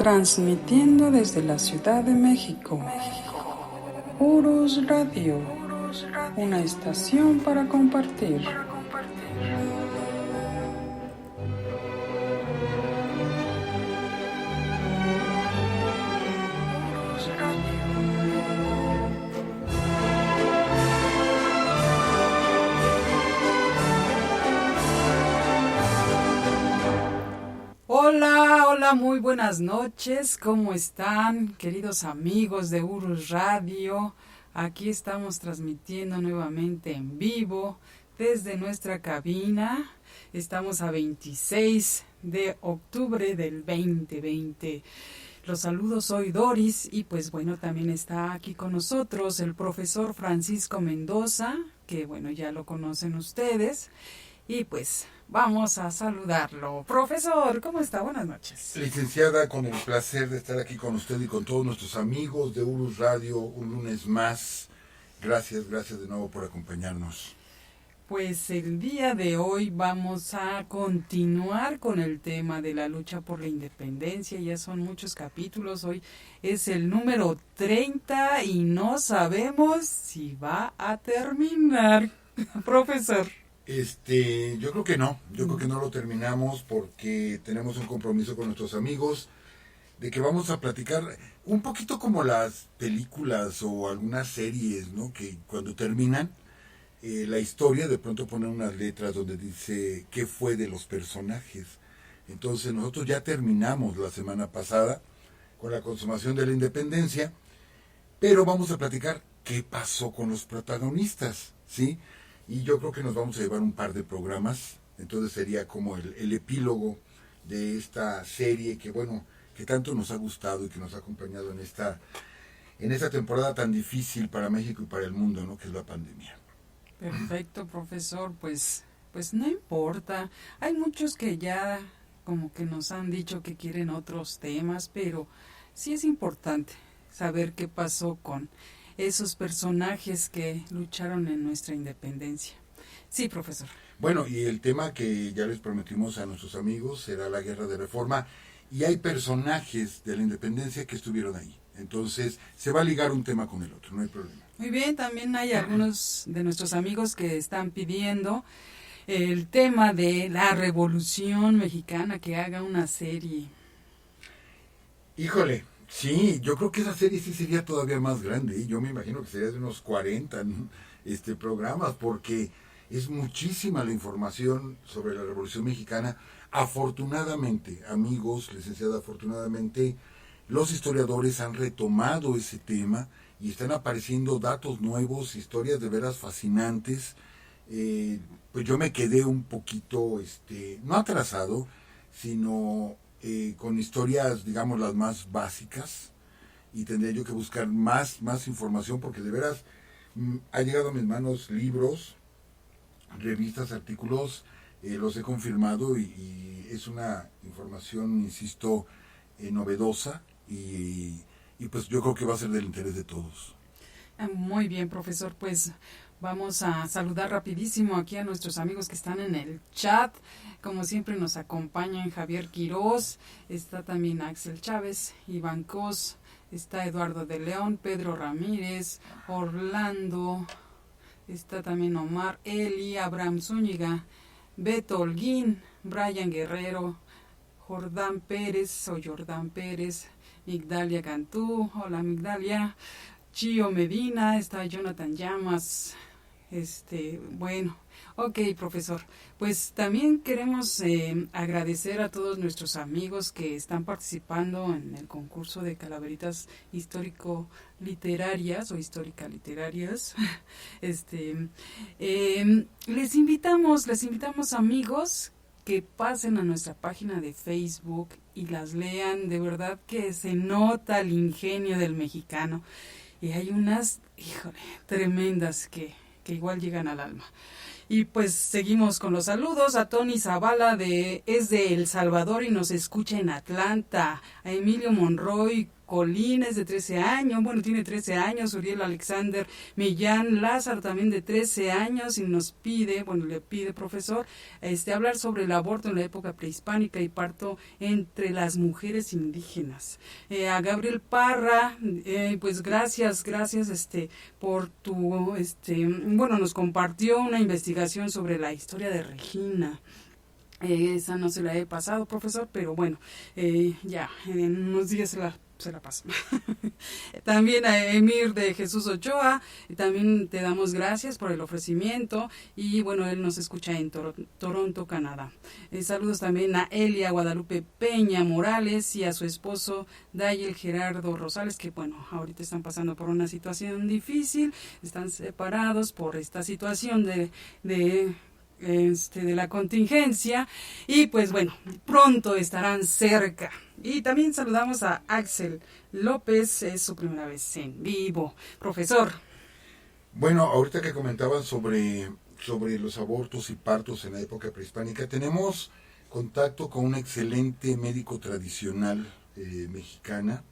Transmitiendo desde la Ciudad de México. Urus Radio, una estación para compartir. Hola, muy buenas noches, ¿cómo están, queridos amigos de Urus Radio? Aquí estamos transmitiendo nuevamente en vivo desde nuestra cabina. Estamos a 26 de octubre del 2020. Los saludos, soy Doris y pues bueno, también está aquí con nosotros el profesor Francisco Mendoza, que bueno, ya lo conocen ustedes. Y pues vamos a saludarlo. Profesor, ¿cómo está? Buenas noches. Licenciada, con el placer de estar aquí con usted y con todos nuestros amigos de Urus Radio un lunes más. Gracias de nuevo por acompañarnos. Pues el día de hoy vamos a continuar con el tema de la lucha por la independencia. Ya son muchos capítulos. Hoy es el número 30 y no sabemos si va a terminar. Profesor. Yo creo que no lo terminamos porque tenemos un compromiso con nuestros amigos de que vamos a platicar un poquito como las películas o algunas series, ¿no? Que cuando terminan la historia de pronto ponen unas letras donde dice qué fue de los personajes. Entonces nosotros ya terminamos la semana pasada con la consumación de la independencia, pero vamos a platicar qué pasó con los protagonistas, ¿sí? Y yo creo que nos vamos a llevar un par de programas, entonces sería como el epílogo de esta serie que bueno, que tanto nos ha gustado y que nos ha acompañado en esta temporada tan difícil para México y para el mundo, ¿no? Que es la pandemia. Perfecto, profesor, pues no importa. Hay muchos que ya como que nos han dicho que quieren otros temas, pero sí es importante saber qué pasó con esos personajes que lucharon en nuestra independencia. Sí, profesor. Bueno, y el tema que ya les prometimos a nuestros amigos será la Guerra de Reforma, y hay personajes de la independencia que estuvieron ahí. Entonces, se va a ligar un tema con el otro, no hay problema. Muy bien, también hay algunos de nuestros amigos que están pidiendo el tema de la Revolución Mexicana, que haga una serie. Híjole, sí, yo creo que esa serie sí sería todavía más grande. Yo me imagino que sería de unos 40 programas, porque es muchísima la información sobre la Revolución Mexicana. Afortunadamente, amigos, licenciada, afortunadamente, los historiadores han retomado ese tema y están apareciendo datos nuevos, historias de veras fascinantes. Pues yo me quedé un poquito, no atrasado, sino con historias, digamos, las más básicas, y tendría yo que buscar más información, porque de veras ha llegado a mis manos libros, revistas, artículos, los he confirmado y es una información, insisto, novedosa y pues yo creo que va a ser del interés de todos. Muy bien, profesor, pues vamos a saludar rapidísimo aquí a nuestros amigos que están en el chat. Como siempre nos acompañan Javier Quiroz, está también Axel Chávez, Iván Cos, está Eduardo de León, Pedro Ramírez, Orlando, está también Omar Eli, Abraham Zúñiga, Beto Holguín, Brian Guerrero, Jordán Pérez, Migdalia Cantú, hola Migdalia, Chío Medina, está Jonathan Llamas, bueno, ok, profesor, pues también queremos agradecer a todos nuestros amigos que están participando en el concurso de calaveritas histórico-literarias o histórica-literarias. Les invitamos amigos que pasen a nuestra página de Facebook y las lean. De verdad que se nota el ingenio del mexicano y hay unas, tremendas que igual llegan al alma. Y pues seguimos con los saludos a Tony Zavala, es de El Salvador y nos escucha en Atlanta, a Emilio Monroy Colines, de 13 años, bueno, tiene 13 años, Uriel Alexander Millán Lázaro, también de 13 años, y nos pide, bueno, le pide, profesor, hablar sobre el aborto en la época prehispánica y parto entre las mujeres indígenas. A Gabriel Parra, pues gracias, por tu, bueno, nos compartió una investigación sobre la historia de Regina. Esa no se la he pasado, profesor, pero bueno, ya, en unos días se la paso. También a Emir de Jesús Ochoa, también te damos gracias por el ofrecimiento, y bueno, él nos escucha en Toronto, Canadá. Saludos también a Elia Guadalupe Peña Morales y a su esposo Dayel Gerardo Rosales, que bueno, ahorita están pasando por una situación difícil, están separados por esta situación de la contingencia, y pues bueno, pronto estarán cerca. Y también saludamos a Axel López, es su primera vez en vivo. Profesor. Bueno, ahorita que comentaban sobre los abortos y partos en la época prehispánica, tenemos contacto con una excelente médico tradicional mexicana,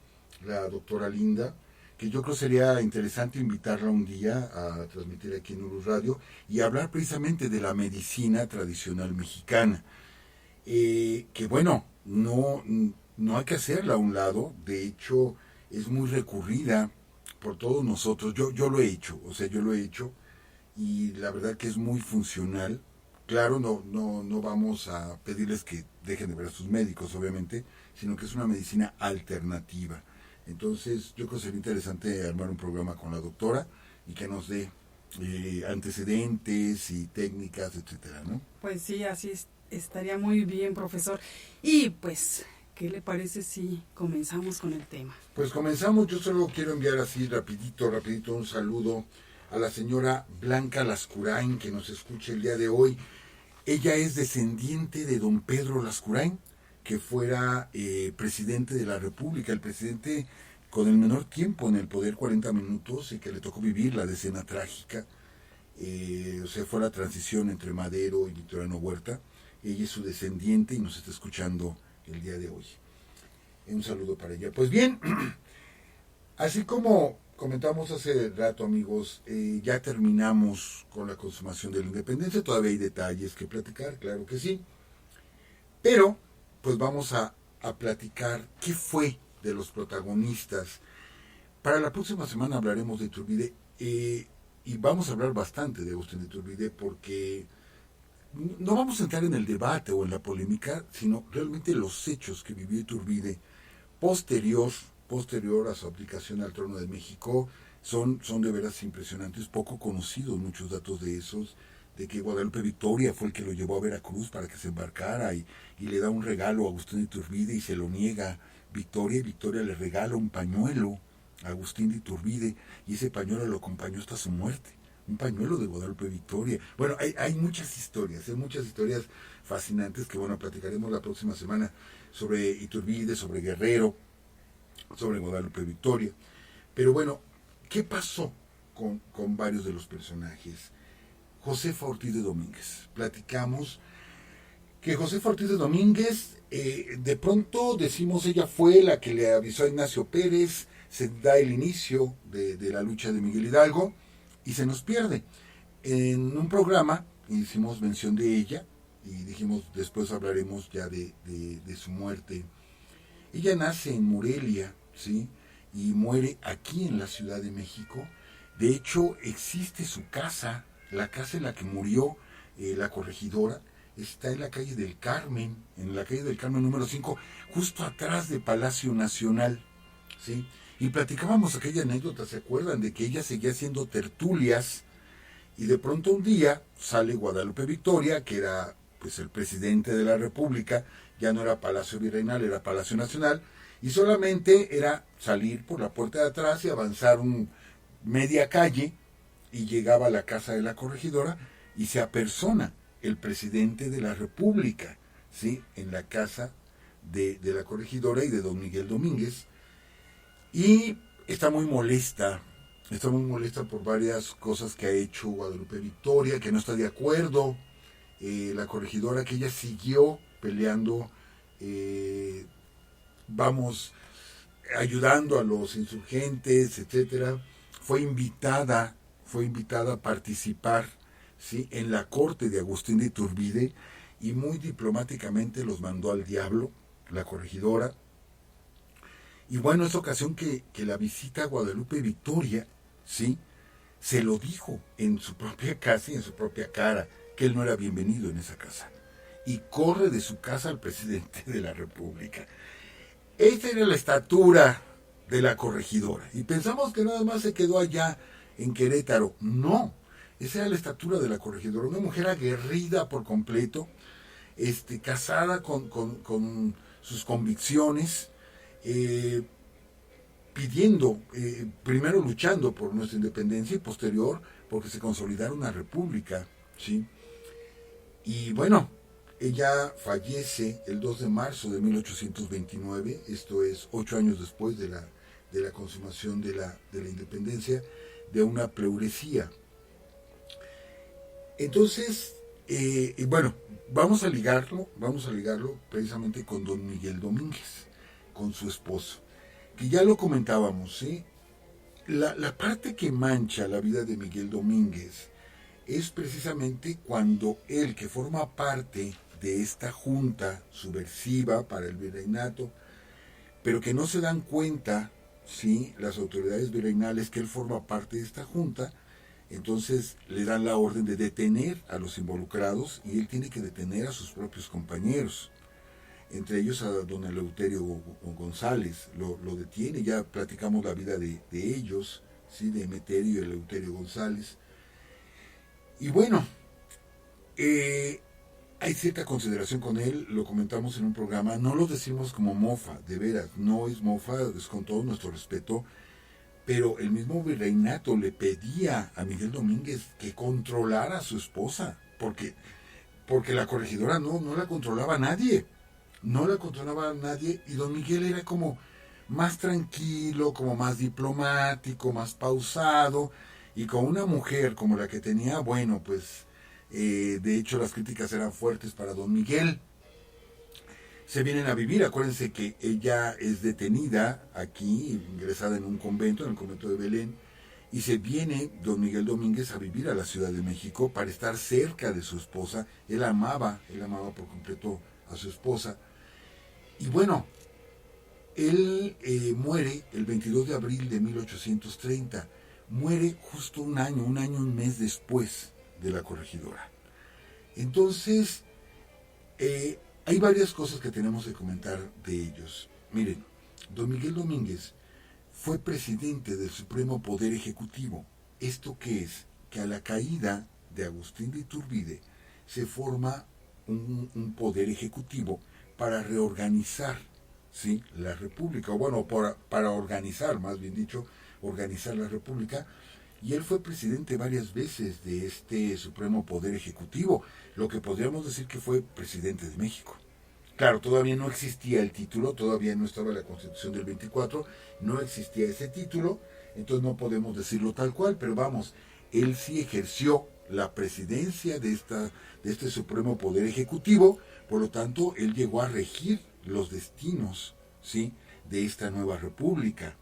la doctora Linda, que yo creo sería interesante invitarla un día a transmitir aquí en Urus Radio y hablar precisamente de la medicina tradicional mexicana. Que bueno, no hay que hacerla a un lado, de hecho es muy recurrida por todos nosotros. Yo lo he hecho, y la verdad que es muy funcional. Claro, no vamos a pedirles que dejen de ver a sus médicos, obviamente, sino que es una medicina alternativa. Entonces, yo creo que sería interesante armar un programa con la doctora y que nos dé antecedentes y técnicas, etcétera, ¿no? Pues sí, así estaría muy bien, profesor. Y pues, ¿qué le parece si comenzamos con el tema? Pues comenzamos. Yo solo quiero enviar así rapidito un saludo a la señora Blanca Lascurain, que nos escucha el día de hoy. Ella es descendiente de don Pedro Lascurain, que fuera presidente de la República, el presidente con el menor tiempo en el poder, 40 minutos, y que le tocó vivir la decena trágica. Fue la transición entre Madero y Victoriano Huerta. Ella es su descendiente y nos está escuchando el día de hoy. Un saludo para ella. Pues bien, así como comentamos hace rato, amigos, ya terminamos con la consumación de la independencia. Todavía hay detalles que platicar, claro que sí. Pero pues vamos a platicar qué fue de los protagonistas. Para la próxima semana hablaremos de Iturbide, y vamos a hablar bastante de Agustín de Iturbide, porque no vamos a entrar en el debate o en la polémica, sino realmente los hechos que vivió Iturbide posterior a su abdicación al trono de México son de veras impresionantes, poco conocidos muchos datos de esos, de que Guadalupe Victoria fue el que lo llevó a Veracruz para que se embarcara y le da un regalo a Agustín de Iturbide y se lo niega Victoria, y Victoria le regala un pañuelo a Agustín de Iturbide y ese pañuelo lo acompañó hasta su muerte, un pañuelo de Guadalupe Victoria. Bueno, hay muchas historias fascinantes que bueno, platicaremos la próxima semana sobre Iturbide, sobre Guerrero, sobre Guadalupe Victoria. Pero bueno, ¿qué pasó con varios de los personajes? Josefa Ortiz de Domínguez. Platicamos que Josefa Ortiz de Domínguez, de pronto decimos, ella fue la que le avisó a Ignacio Pérez, se da el inicio de la lucha de Miguel Hidalgo y se nos pierde. En un programa hicimos mención de ella y dijimos, después hablaremos ya de su muerte. Ella nace en Morelia, ¿sí? Y muere aquí en la Ciudad de México. De hecho, existe su casa, la casa en la que murió la corregidora, está en la calle del Carmen, número 5, justo atrás de Palacio Nacional, ¿sí? Y platicábamos aquella anécdota, ¿se acuerdan? De que ella seguía haciendo tertulias y de pronto un día sale Guadalupe Victoria, que era pues el presidente de la República, ya no era Palacio Virreinal, era Palacio Nacional, y solamente era salir por la puerta de atrás y avanzar media calle y llegaba a la casa de la corregidora y se apersona el presidente de la República, ¿sí? En la casa de la corregidora y de don Miguel Domínguez, y está muy molesta por varias cosas que ha hecho Guadalupe Victoria, que no está de acuerdo, la corregidora, que ella siguió peleando, ayudando a los insurgentes, etcétera. Fue invitada a participar, ¿sí?, en la corte de Agustín de Iturbide, y muy diplomáticamente los mandó al diablo, la corregidora. Y bueno, es ocasión que la visita a Guadalupe Victoria, ¿sí?, se lo dijo en su propia casa y en su propia cara, que él no era bienvenido en esa casa. Y corre de su casa al presidente de la República. Esta era la estatura de la corregidora. Y pensamos que nada más se quedó allá en Querétaro. No, esa era la estatura de la corregidora. Una mujer aguerrida por completo, casada con sus convicciones, pidiendo, primero luchando por nuestra independencia y posterior porque se consolidara una república, ¿sí? Y bueno, ella fallece el 2 de marzo de 1829, esto es 8 años después de la consumación de la independencia, de una pleuresía. Entonces, bueno, vamos a ligarlo precisamente con don Miguel Domínguez, con su esposo, que ya lo comentábamos, ¿sí? La parte que mancha la vida de Miguel Domínguez es precisamente cuando él, que forma parte de esta junta subversiva para el virreinato, pero que no se dan cuenta, ¿sí?, las autoridades virreinales, que él forma parte de esta junta, entonces le dan la orden de detener a los involucrados, y él tiene que detener a sus propios compañeros, entre ellos a don Eleuterio González, lo detiene. Ya platicamos la vida de ellos, ¿sí?, de Emeterio y Eleuterio González. Y bueno, hay cierta consideración con él, lo comentamos en un programa, no lo decimos como mofa, de veras, no es mofa, es con todo nuestro respeto, pero el mismo virreinato le pedía a Miguel Domínguez que controlara a su esposa, porque la corregidora no la controlaba nadie, y don Miguel era como más tranquilo, como más diplomático, más pausado, y con una mujer como la que tenía, bueno, pues de hecho las críticas eran fuertes para don Miguel. Se vienen a vivir, acuérdense que ella es detenida aquí, ingresada en un convento, en el convento de Belén, y se viene don Miguel Domínguez a vivir a la Ciudad de México para estar cerca de su esposa. Él amaba por completo a su esposa. Y bueno, él muere el 22 de abril de 1830, muere justo un un mes después de la corregidora. Entonces, hay varias cosas que tenemos que comentar de ellos. Miren, don Miguel Domínguez fue presidente del Supremo Poder Ejecutivo. ¿Esto qué es? Que a la caída de Agustín de Iturbide se forma un poder ejecutivo para reorganizar, ¿sí?, la República, o bueno, para organizar, más bien dicho, organizar la República. Y él fue presidente varias veces de este Supremo Poder Ejecutivo, lo que podríamos decir que fue presidente de México. Claro, todavía no existía el título, todavía no estaba la Constitución del 24, no existía ese título, entonces no podemos decirlo tal cual, pero vamos, él sí ejerció la presidencia de este Supremo Poder Ejecutivo, por lo tanto, él llegó a regir los destinos, ¿sí?, de esta nueva república.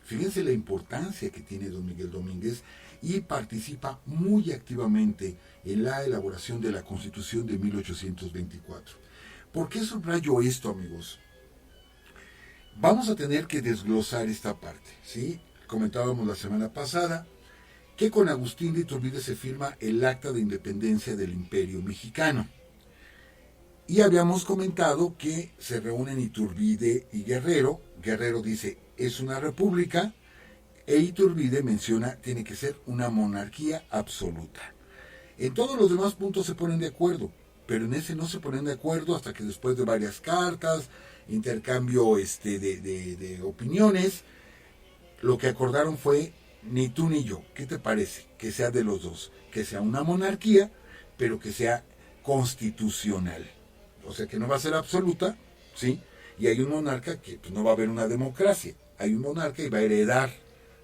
Fíjense la importancia que tiene don Miguel Domínguez, y participa muy activamente en la elaboración de la Constitución de 1824. ¿Por qué subrayo esto, amigos? Vamos a tener que desglosar esta parte, ¿sí? Comentábamos la semana pasada que con Agustín de Iturbide se firma el Acta de Independencia del Imperio Mexicano. Y habíamos comentado que se reúnen Iturbide y Guerrero. Guerrero dice, es una república, e Iturbide menciona, tiene que ser una monarquía absoluta. En todos los demás puntos se ponen de acuerdo, pero en ese no se ponen de acuerdo hasta que después de varias cartas, intercambio de opiniones, lo que acordaron fue, ni tú ni yo, ¿qué te parece? Que sea de los dos, que sea una monarquía, pero que sea constitucional. O sea, que no va a ser absoluta, ¿sí? Y hay un monarca que pues, no va a haber una democracia. Hay un monarca y va a heredar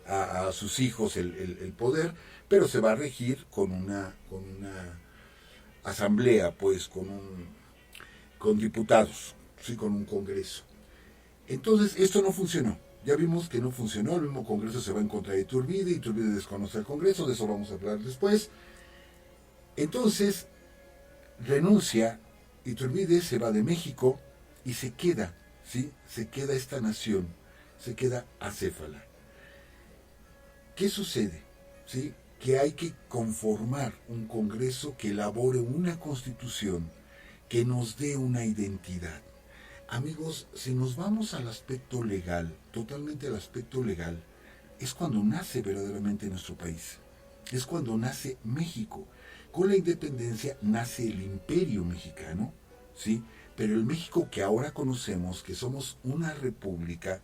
a sus hijos el poder, pero se va a regir con una asamblea, pues, con diputados, ¿sí?, con un congreso. Entonces, esto no funcionó. ya vimos que no funcionó, el mismo Congreso se va en contra de Iturbide, Iturbide desconoce al Congreso, de eso vamos a hablar después. Entonces, renuncia, Iturbide se va de México y se queda, ¿sí? Se queda esta nación, se queda acéfala. ¿Qué sucede? ¿Sí? Que hay que conformar un Congreso que elabore una constitución que nos dé una identidad. Amigos, si nos vamos al aspecto legal, totalmente al aspecto legal, es cuando nace verdaderamente nuestro país. Es cuando nace México. Con la independencia nace el imperio mexicano, ¿sí? Pero el México que ahora conocemos, que somos una república,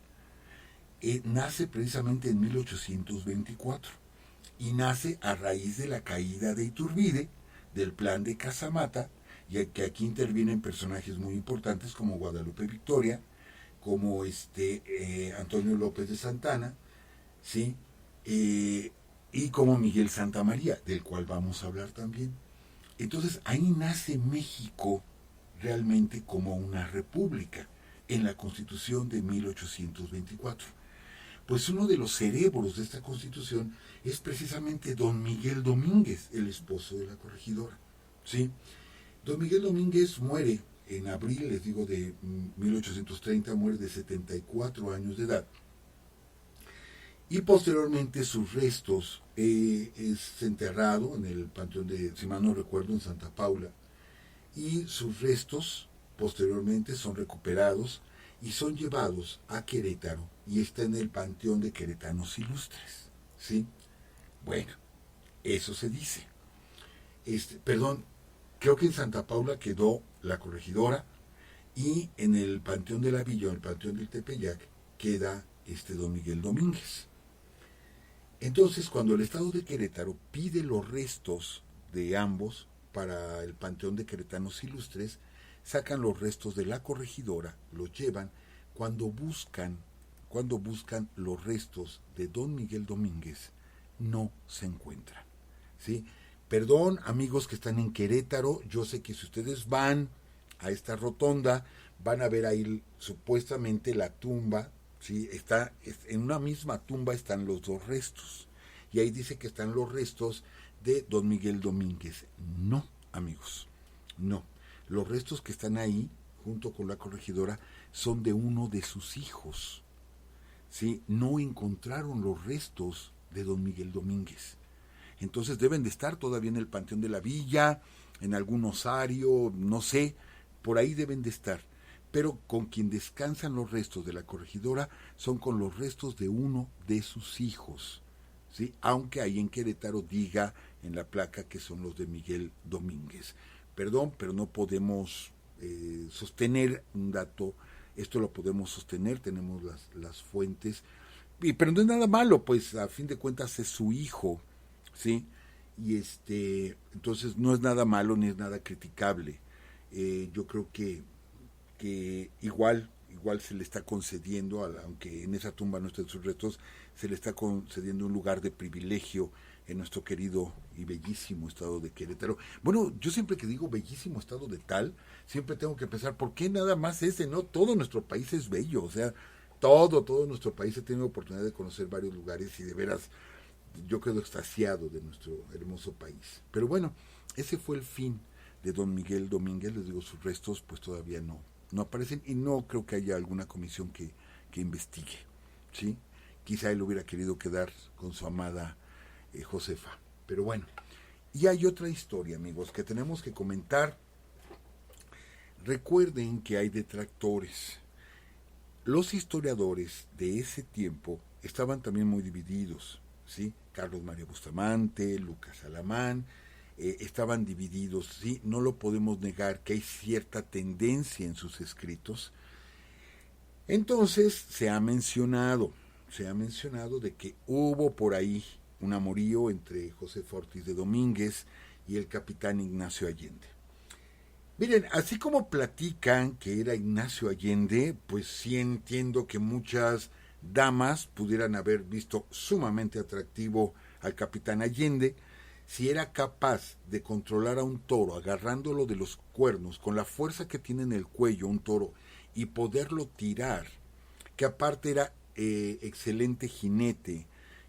nace precisamente en 1824 y nace a raíz de la caída de Iturbide, del plan de Casamata, y que aquí intervienen personajes muy importantes como Guadalupe Victoria, como Antonio López de Santana, ¿sí? Y como Miguel Santamaría, del cual vamos a hablar también. Entonces ahí nace México realmente como una república en la Constitución de 1824. Pues uno de los cerebros de esta Constitución es precisamente don Miguel Domínguez, el esposo de la corregidora, ¿sí? Don Miguel Domínguez muere en abril, les digo, de 1830, muere de 74 años de edad. Y posteriormente sus restos es enterrado en el panteón de, si mal no recuerdo, en Santa Paula. Y sus restos posteriormente son recuperados y son llevados a Querétaro y está en el panteón de queretanos ilustres, ¿sí? Bueno, eso se dice. Creo que en Santa Paula quedó la corregidora y en el panteón de la Villa, en el panteón del Tepeyac, queda don Miguel Domínguez. Entonces, cuando el Estado de Querétaro pide los restos de ambos para el panteón de queretanos ilustres, sacan los restos de la corregidora, los llevan. Cuando buscan los restos de don Miguel Domínguez, no se encuentran, ¿sí? Perdón, amigos que están en Querétaro, yo sé que si ustedes van a esta rotonda, van a ver ahí supuestamente la tumba, ¿sí? En una misma tumba están los dos restos, y ahí dice que están los restos de don Miguel Domínguez. No, amigos, no. Los restos que están ahí, junto con la corregidora, son de uno de sus hijos, ¿sí? No encontraron los restos de don Miguel Domínguez. Entonces deben de estar todavía en el Panteón de la Villa, en algún osario, no sé, por ahí deben de estar. Pero con quien descansan los restos de la corregidora son con los restos de uno de sus hijos, ¿sí? Aunque ahí en Querétaro diga en la placa que son los de Miguel Domínguez. Perdón, pero no podemos sostener un dato, esto lo podemos sostener, tenemos las fuentes, pero no es nada malo, pues a fin de cuentas es su hijo, ¿sí? Y entonces no es nada malo ni es nada criticable. Yo creo que igual se le está concediendo, aunque en esa tumba no estén sus restos, se le está concediendo un lugar de privilegio en nuestro querido y bellísimo estado de Querétaro. Bueno, yo siempre que digo bellísimo estado de tal, siempre tengo que pensar, ¿por qué nada más ese? No, todo nuestro país es bello, o sea, todo nuestro país ha tenido oportunidad de conocer varios lugares y de veras yo quedo extasiado de nuestro hermoso país. Pero bueno, ese fue el fin de don Miguel Domínguez, les digo, sus restos pues todavía no aparecen y no creo que haya alguna comisión que investigue, ¿sí? Quizá él hubiera querido quedar con su amada Josefa. Pero bueno, y hay otra historia, amigos, que tenemos que comentar. Recuerden que hay detractores. Los historiadores de ese tiempo estaban también muy divididos, ¿sí? Carlos María Bustamante, Lucas Alamán, estaban divididos, ¿sí? No lo podemos negar que hay cierta tendencia en sus escritos. Entonces se ha mencionado de que hubo por ahí un amorío entre José Ortiz de Domínguez y el capitán Ignacio Allende. Miren, así como platican que era Ignacio Allende, pues sí entiendo que muchas damas pudieran haber visto sumamente atractivo al capitán Allende si era capaz de controlar a un toro agarrándolo de los cuernos con la fuerza que tiene en el cuello un toro y poderlo tirar, que aparte era excelente jinete,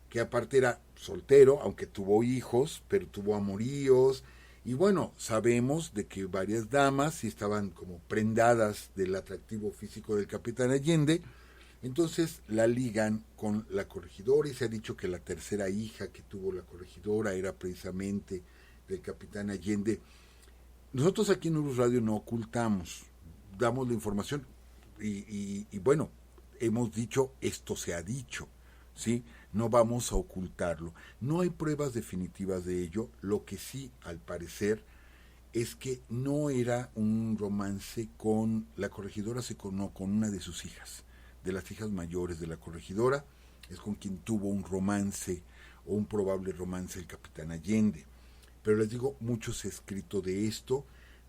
que aparte era soltero, aunque tuvo hijos, pero tuvo amoríos. Y bueno, sabemos de que varias damas sí estaban como prendadas del atractivo físico del capitán Allende. Entonces la ligan con la corregidora y se ha dicho que la tercera hija que tuvo la corregidora era precisamente del capitán Allende. Nosotros aquí en Urus Radio no ocultamos, damos la información y bueno, hemos dicho, esto se ha dicho, ¿sí? No vamos a ocultarlo. No hay pruebas definitivas de ello. Lo que sí, al parecer, es que no era un romance con la corregidora, sino con una de sus hijas, de las hijas mayores de la corregidora, es con quien tuvo un romance o un probable romance el capitán Allende. Pero les digo, mucho se ha escrito de esto,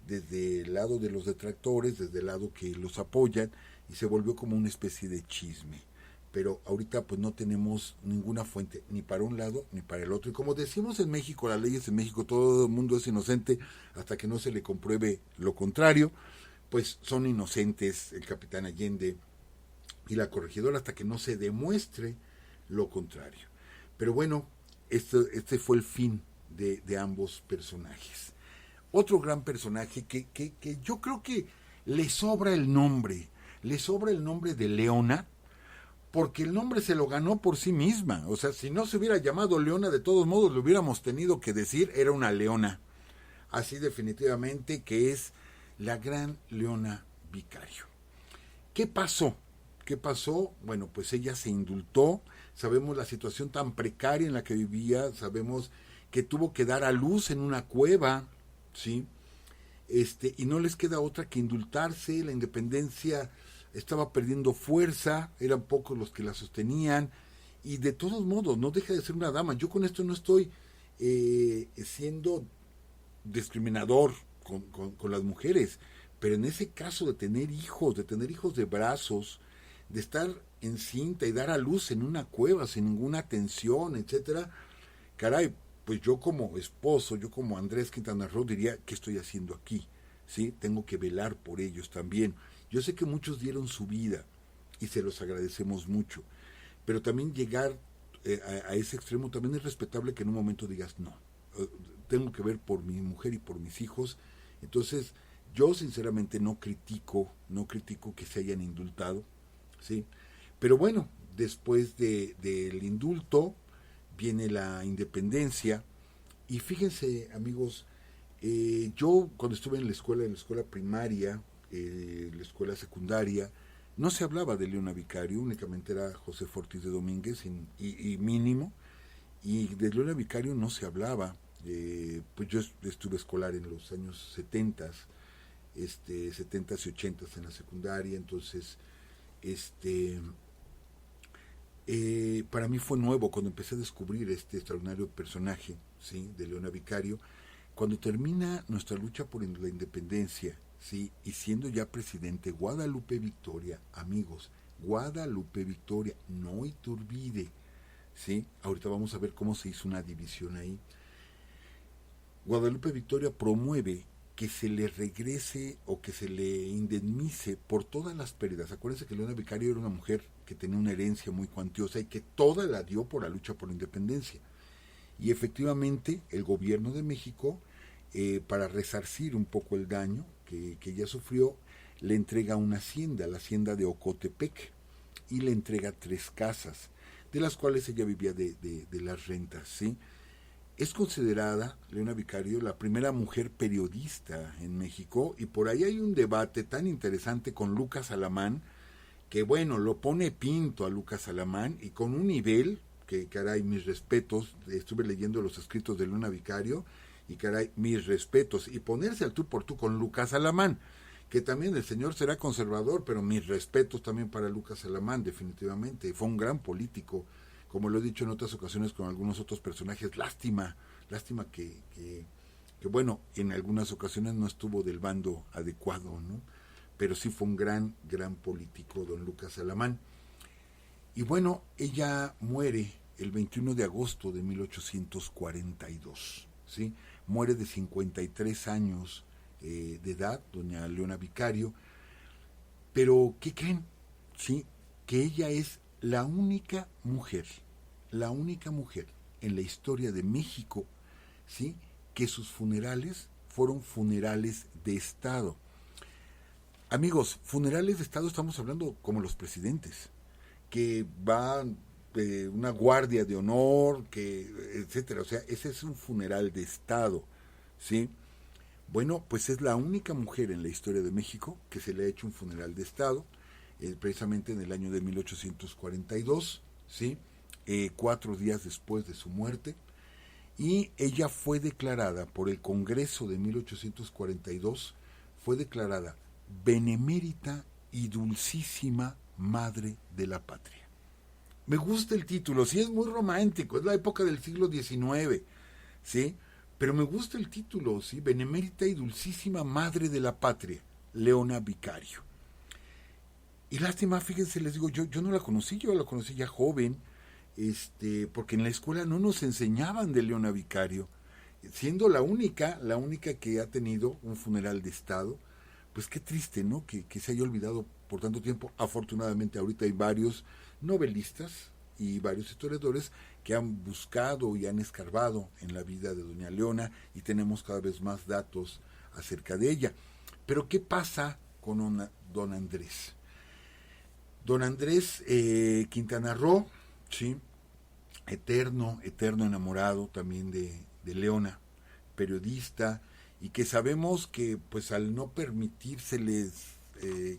desde el lado de los detractores, desde el lado que los apoyan, y se volvió como una especie de chisme. Pero ahorita pues no tenemos ninguna fuente, ni para un lado ni para el otro. Y como decimos en México, las leyes en México, todo el mundo es inocente hasta que no se le compruebe lo contrario. Pues son inocentes el capitán Allende y la corregidora hasta que no se demuestre lo contrario. Pero bueno, este fue el fin de ambos personajes. Otro gran personaje que yo creo que le sobra el nombre de Leona, porque el nombre se lo ganó por sí misma. O sea, si no se hubiera llamado Leona, de todos modos le hubiéramos tenido que decir era una leona. Así definitivamente que es la gran Leona Vicario. ¿Qué pasó? Bueno, pues ella se indultó. Sabemos la situación tan precaria en la que vivía. Sabemos que tuvo que dar a luz en una cueva, ¿sí? Y no les queda otra que indultarse. La independencia estaba perdiendo fuerza, eran pocos los que la sostenían, y de todos modos no deja de ser una dama. Yo con esto no estoy siendo discriminador con las mujeres, pero en ese caso de tener hijos de brazos, de estar encinta y dar a luz en una cueva sin ninguna atención, etcétera, caray, pues yo como esposo, yo como Andrés Quintana Roo diría, ¿qué estoy haciendo aquí? ¿Sí? Tengo que velar por ellos también. Yo sé que muchos dieron su vida y se los agradecemos mucho, pero también llegar a ese extremo también es respetable que en un momento digas no, tengo que ver por mi mujer y por mis hijos. Entonces yo sinceramente no critico que se hayan indultado, ¿sí? Pero bueno, después del indulto viene la independencia y fíjense amigos, yo cuando estuve en la escuela primaria, la escuela secundaria, no se hablaba de Leona Vicario, únicamente era José Ortiz de Domínguez y mínimo, y de Leona Vicario no se hablaba. Pues yo estuve escolar en los años 70, 70s y 80s en la secundaria, entonces para mí fue nuevo cuando empecé a descubrir este extraordinario personaje, ¿sí?, de Leona Vicario. Cuando termina nuestra lucha por la independencia, ¿sí?, y siendo ya presidente Guadalupe Victoria, amigos, Guadalupe Victoria, no Iturbide, ¿sí? Ahorita vamos a ver cómo se hizo una división ahí. Guadalupe Victoria promueve que se le regrese o que se le indemnice por todas las pérdidas. Acuérdense que Leona Vicario era una mujer que tenía una herencia muy cuantiosa y que toda la dio por la lucha por la independencia. Y efectivamente el gobierno de México, para resarcir un poco el daño que ella sufrió, le entrega una hacienda, la hacienda de Ocotepec, y le entrega 3 casas, de las cuales ella vivía de las rentas, ¿sí? Es considerada, Leona Vicario, la primera mujer periodista en México, y por ahí hay un debate tan interesante con Lucas Alamán, que bueno, lo pone pinto a Lucas Alamán, y con un nivel, que caray, mis respetos, estuve leyendo los escritos de Leona Vicario, y caray, mis respetos, y ponerse al tú por tú con Lucas Alamán, que también el señor será conservador, pero mis respetos también para Lucas Alamán, definitivamente, fue un gran político, como lo he dicho en otras ocasiones con algunos otros personajes. Lástima que bueno, en algunas ocasiones no estuvo del bando adecuado, ¿no? Pero sí fue un gran político, don Lucas Alamán. Y bueno, ella muere el 21 de agosto de 1842, ¿sí? Muere de 53 años de edad, doña Leona Vicario. Pero, ¿qué creen? Sí, que ella es la única mujer en la historia de México, ¿sí?, que sus funerales fueron funerales de Estado. Amigos, funerales de Estado estamos hablando como los presidentes, que van una guardia de honor, que etcétera. O sea, ese es un funeral de Estado, ¿sí? Bueno, pues es la única mujer en la historia de México que se le ha hecho un funeral de Estado, precisamente en el año de 1842, ¿sí? 4 días después de su muerte, y ella fue declarada por el Congreso de 1842, fue declarada benemérita y dulcísima madre de la patria. Me gusta el título, sí, es muy romántico, es la época del siglo XIX, ¿sí? Pero me gusta el título, ¿sí? Benemérita y dulcísima madre de la patria, Leona Vicario. Y lástima, fíjense, les digo, yo no la conocí, yo la conocí ya joven, porque en la escuela no nos enseñaban de Leona Vicario, siendo la única que ha tenido un funeral de Estado. Pues qué triste, ¿no? Que se haya olvidado por tanto tiempo. Afortunadamente ahorita hay varios novelistas y varios historiadores que han buscado y han escarbado en la vida de doña Leona y tenemos cada vez más datos acerca de ella. Pero ¿qué pasa con don Andrés? Don Andrés Quintana Roo, ¿sí?, eterno enamorado también de Leona, periodista, y que sabemos que pues al no permitírseles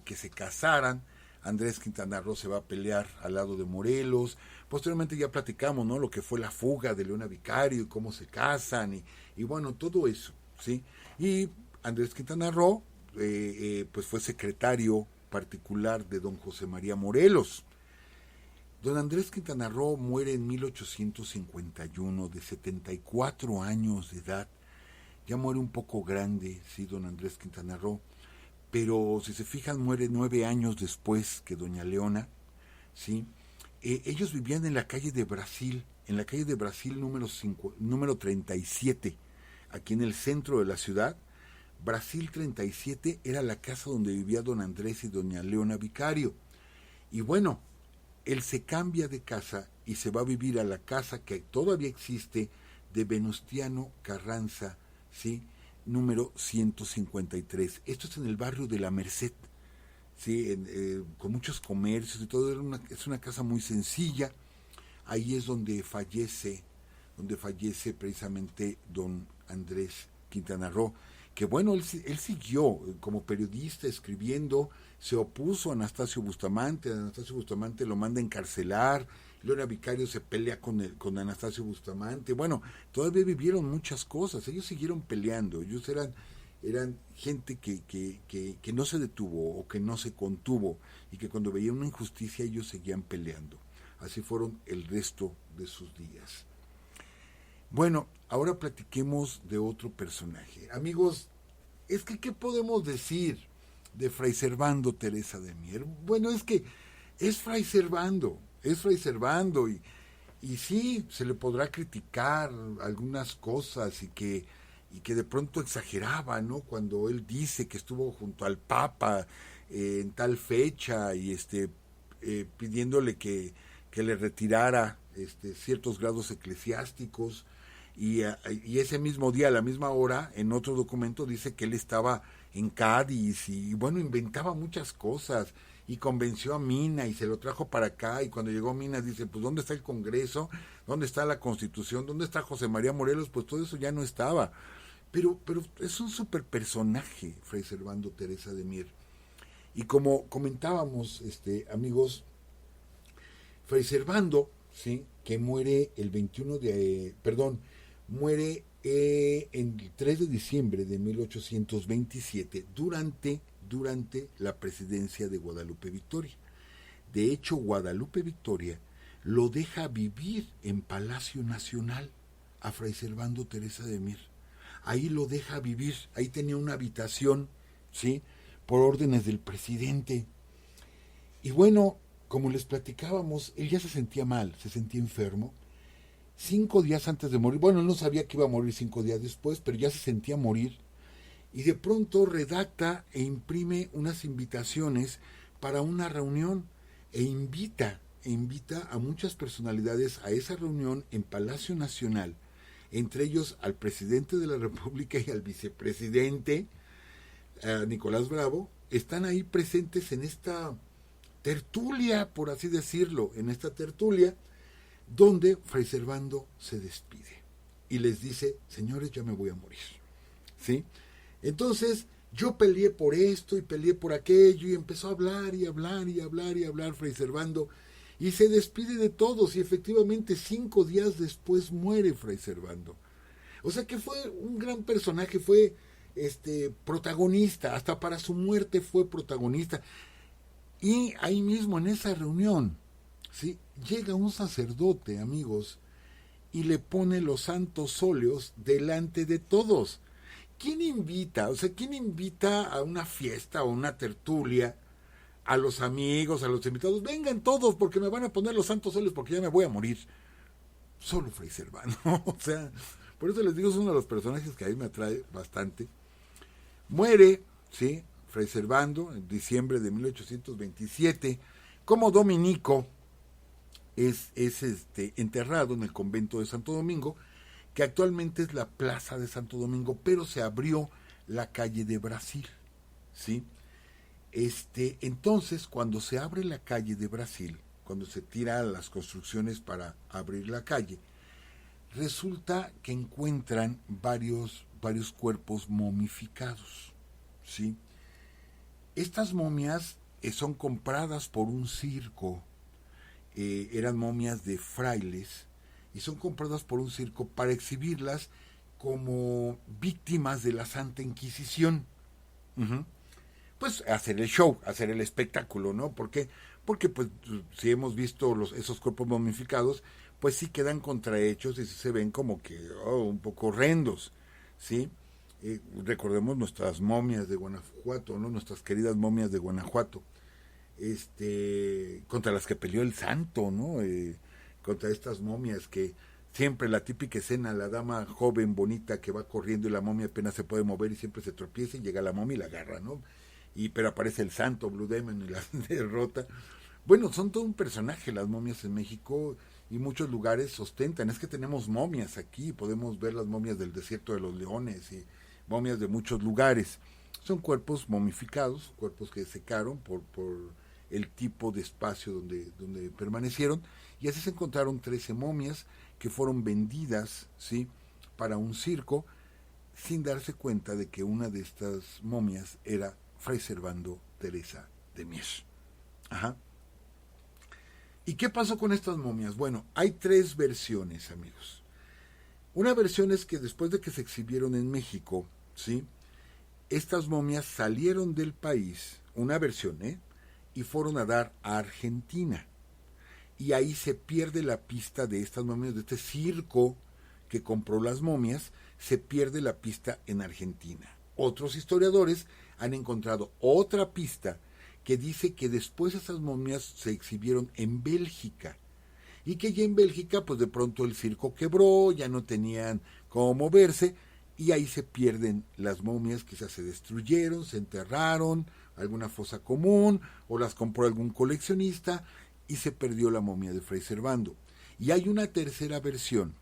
que se casaran, Andrés Quintana Roo se va a pelear al lado de Morelos. Posteriormente ya platicamos, ¿no?, lo que fue la fuga de Leona Vicario y cómo se casan y bueno, todo eso, ¿sí? Y Andrés Quintana Roo pues fue secretario particular de don José María Morelos. Don Andrés Quintana Roo muere en 1851 de 74 años de edad. Ya muere un poco grande, sí, don Andrés Quintana Roo, pero si se fijan muere 9 años después que doña Leona, ¿sí? Ellos vivían en la calle de Brasil, número 37, aquí en el centro de la ciudad. Brasil 37 era la casa donde vivía don Andrés y doña Leona Vicario. Y bueno, él se cambia de casa y se va a vivir a la casa que todavía existe de Venustiano Carranza, ¿sí?, número 153. Esto es en el barrio de la Merced, ¿sí?, con muchos comercios y todo. Es una casa muy sencilla. Ahí es donde fallece precisamente don Andrés Quintana Roo, que bueno, él siguió como periodista escribiendo, se opuso a Anastasio Bustamante lo manda a encarcelar, Leona Vicario se pelea con Anastasio Bustamante. Bueno, todavía vivieron muchas cosas, ellos siguieron peleando, ellos eran gente que no se detuvo o que no se contuvo y que cuando veían una injusticia ellos seguían peleando. Así fueron el resto de sus días. Bueno, ahora platiquemos de otro personaje. Amigos, es que ¿qué podemos decir de Fray Servando Teresa de Mier? Bueno, es que es Fray Servando y sí, se le podrá criticar algunas cosas y que de pronto exageraba, ¿no? Cuando él dice que estuvo junto al Papa en tal fecha y pidiéndole que le retirara ciertos grados eclesiásticos. Y ese mismo día, a la misma hora, en otro documento dice que él estaba en Cádiz y bueno, inventaba muchas cosas y convenció a Mina y se lo trajo para acá, y cuando llegó Mina dice, pues ¿dónde está el Congreso? ¿Dónde está la Constitución? ¿Dónde está José María Morelos? Pues todo eso ya no estaba. Pero es un super personaje, Fray Servando Teresa de Mier. Y como comentábamos, amigos, Fray Servando, ¿sí?, que muere muere el 3 de diciembre de 1827 durante la presidencia de Guadalupe Victoria. De hecho, Guadalupe Victoria lo deja vivir en Palacio Nacional a Fray Servando Teresa de Mier. Ahí lo deja vivir, ahí tenía una habitación, ¿sí?, por órdenes del presidente. Y bueno, como les platicábamos, él ya se sentía mal, se sentía enfermo. 5 días antes de morir, bueno, él no sabía que iba a morir 5 días después, pero ya se sentía morir. Y de pronto redacta e imprime unas invitaciones para una reunión e invita invita a muchas personalidades a esa reunión en Palacio Nacional, entre ellos al presidente de la República y al vicepresidente, Nicolás Bravo. Están ahí presentes en esta tertulia, por así decirlo, en esta tertulia, donde Fray Servando se despide y les dice: señores, ya me voy a morir, ¿sí? Entonces, yo peleé por esto y peleé por aquello, y empezó a hablar y hablar y hablar y hablar Fray Servando, y se despide de todos, y efectivamente 5 días después muere Fray Servando. O sea que fue un gran personaje, fue protagonista, hasta para su muerte fue protagonista. Y ahí mismo en esa reunión, ¿sí?, llega un sacerdote, amigos, y le pone los santos óleos delante de todos. ¿Quién invita? O sea, ¿quién invita a una fiesta o una tertulia a los amigos, a los invitados? Vengan todos porque me van a poner los santos óleos porque ya me voy a morir. Solo Fray Servando. O sea, por eso les digo, es uno de los personajes que a mí me atrae bastante. Muere, ¿sí?, Fray Servando en diciembre de 1827 como dominico. Es enterrado en el convento de Santo Domingo, que actualmente es la Plaza de Santo Domingo, pero se abrió la calle de Brasil, ¿sí? Entonces, cuando se abre la calle de Brasil, cuando se tiran las construcciones para abrir la calle, resulta que encuentran varios cuerpos momificados, ¿sí? Estas momias son compradas por un circo. Eran momias de frailes y son compradas por un circo para exhibirlas como víctimas de la Santa Inquisición. Uh-huh. Pues hacer el show, hacer el espectáculo, ¿no? ¿Por qué? Porque pues si hemos visto esos cuerpos momificados, pues sí quedan contrahechos y sí se ven como que un poco horrendos, ¿sí? Recordemos nuestras momias de Guanajuato, ¿no? Nuestras queridas momias de Guanajuato. Contra las que peleó el santo, ¿no? Contra estas momias que siempre la típica escena, la dama joven, bonita, que va corriendo y la momia apenas se puede mover y siempre se tropieza y llega la momia y la agarra, ¿no? Pero aparece el santo Blue Demon y la derrota. Bueno, son todo un personaje las momias en México, y muchos lugares ostentan. Es que tenemos momias aquí, podemos ver las momias del Desierto de los Leones y momias de muchos lugares. Son cuerpos momificados, cuerpos que secaron por el tipo de espacio donde permanecieron, y así se encontraron 13 momias que fueron vendidas, ¿sí?, para un circo, sin darse cuenta de que una de estas momias era Fray Servando Teresa de Mier. Ajá. ¿Y qué pasó con estas momias? Bueno, hay 3 versiones, amigos. Una versión es que después de que se exhibieron en México, ¿sí?, estas momias salieron del país, una versión, y fueron a dar a Argentina. Y ahí se pierde la pista de estas momias, de este circo que compró las momias, se pierde la pista en Argentina. Otros historiadores han encontrado otra pista que dice que después esas momias se exhibieron en Bélgica, y que ya en Bélgica pues de pronto el circo quebró, ya no tenían cómo moverse, y ahí se pierden las momias, quizás se destruyeron, se enterraron, alguna fosa común, o las compró algún coleccionista, y se perdió la momia de Fray Servando. Y hay una tercera versión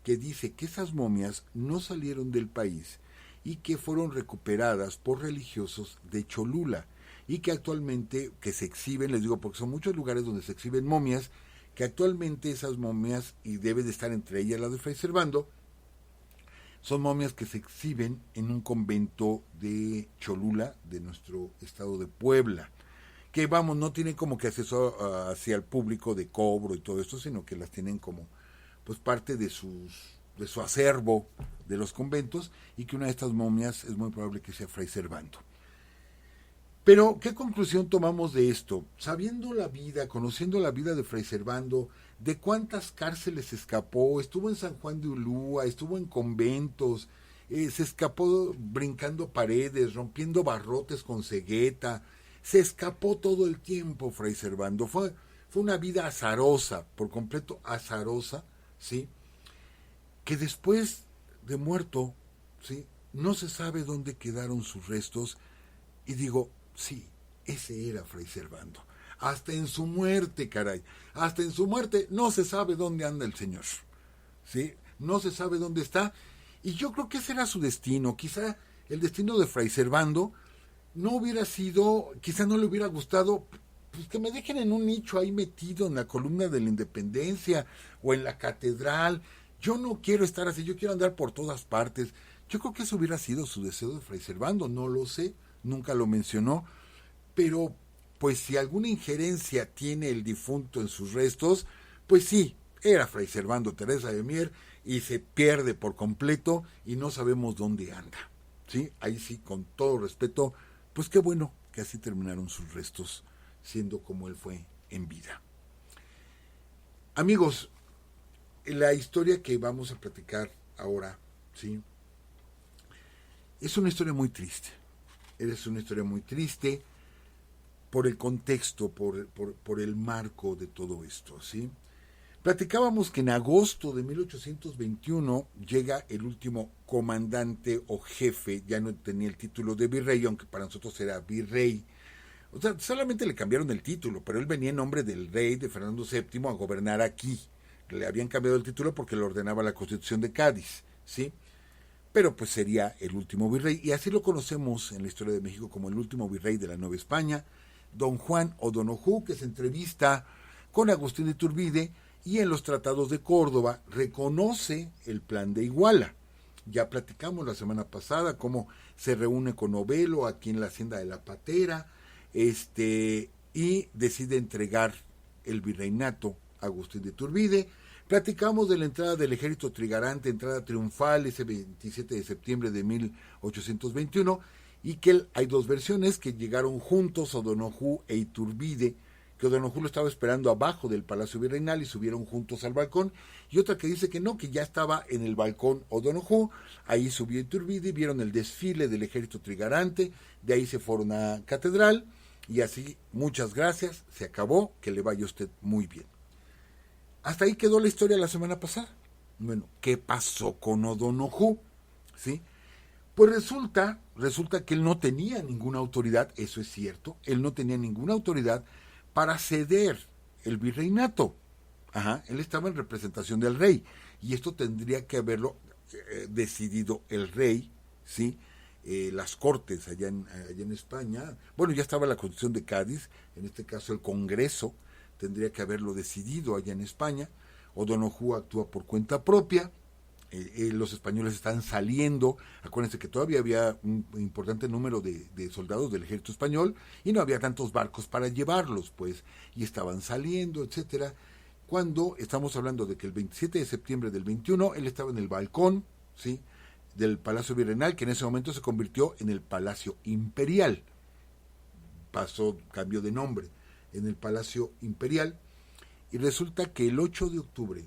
que dice que esas momias no salieron del país y que fueron recuperadas por religiosos de Cholula, y que actualmente que se exhiben, les digo porque son muchos lugares donde se exhiben momias, que actualmente esas momias, y debe de estar entre ellas la de Fray Servando, son momias que se exhiben en un convento de Cholula, de nuestro estado de Puebla, que vamos, no tienen como que acceso hacia el público de cobro y todo esto, sino que las tienen como pues parte de su acervo de los conventos, y que una de estas momias es muy probable que sea Fray Servando. Pero, ¿qué conclusión tomamos de esto? Sabiendo la vida, conociendo la vida de Fray Servando, de cuántas cárceles escapó, estuvo en San Juan de Ulúa, estuvo en conventos, se escapó brincando paredes, rompiendo barrotes con cegueta, se escapó todo el tiempo Fray Servando. Fue una vida azarosa, por completo azarosa, ¿sí?, que después de muerto, ¿sí?, no se sabe dónde quedaron sus restos, y digo, sí, ese era Fray Servando. hasta en su muerte, caray, hasta en su muerte no se sabe dónde anda el señor, ¿sí? No se sabe dónde está, y yo creo que ese era su destino. Quizá el destino de Fray Servando no hubiera sido, quizá no le hubiera gustado, pues que me dejen en un nicho ahí metido en la columna de la Independencia o en la catedral. Yo no quiero estar así, yo quiero andar por todas partes. Yo creo que eso hubiera sido su deseo de Fray Servando, no lo sé, nunca lo mencionó, pero pues si alguna injerencia tiene el difunto en sus restos, pues sí, era Fray Servando Teresa de Mier y se pierde por completo y no sabemos dónde anda. ¿Sí? Ahí sí, con todo respeto, pues qué bueno que así terminaron sus restos, siendo como él fue en vida. Amigos, la historia que vamos a platicar ahora, ¿sí? Es una historia muy triste. Es una historia muy triste por el contexto, por el marco de todo esto, ¿sí? Platicábamos que en agosto de 1821 llega el último comandante o jefe, ya no tenía el título de virrey, aunque para nosotros era virrey. O sea, solamente le cambiaron el título, pero él venía en nombre del rey de Fernando VII a gobernar aquí. Le habían cambiado el título porque lo ordenaba la Constitución de Cádiz, ¿sí? Pero pues sería el último virrey, y así lo conocemos en la historia de México como el último virrey de la Nueva España, don Juan O'Donojú, que se entrevista con Agustín de Iturbide y en los tratados de Córdoba reconoce el plan de Iguala. Ya platicamos la semana pasada cómo se reúne con Novelo aquí en la hacienda de La Patera, y decide entregar el virreinato a Agustín de Iturbide. Platicamos de la entrada del ejército trigarante, entrada triunfal ese 27 de septiembre de 1821, y que hay dos versiones, que llegaron juntos O'Donojú e Iturbide, que O'Donojú lo estaba esperando abajo del Palacio Virreinal y subieron juntos al balcón, y otra que dice que no, que ya estaba en el balcón O'Donojú, ahí subió Iturbide, vieron el desfile del ejército trigarante, de ahí se fueron a Catedral, y así, muchas gracias, se acabó, que le vaya a usted muy bien. Hasta ahí quedó la historia la semana pasada. Bueno, ¿qué pasó con O'Donojú? ¿Sí? Pues resulta que él no tenía ninguna autoridad, eso es cierto, él no tenía ninguna autoridad para ceder el virreinato. Él estaba en representación del rey, y esto tendría que haberlo decidido el rey, ¿sí? Las cortes allá en España. Bueno, ya estaba la Constitución de Cádiz, en este caso el Congreso tendría que haberlo decidido allá en España. O'Donojú actúa por cuenta propia. Los españoles están saliendo. Acuérdense que todavía había un importante número de soldados del ejército español y no había tantos barcos para llevarlos, pues, y estaban saliendo, etcétera. Cuando estamos hablando de que el 27 de septiembre del 21 él estaba en el balcón, ¿sí?, del Palacio Virreinal, que en ese momento se convirtió en el Palacio Imperial. Cambió de nombre, en el Palacio Imperial, y resulta que el 8 de octubre,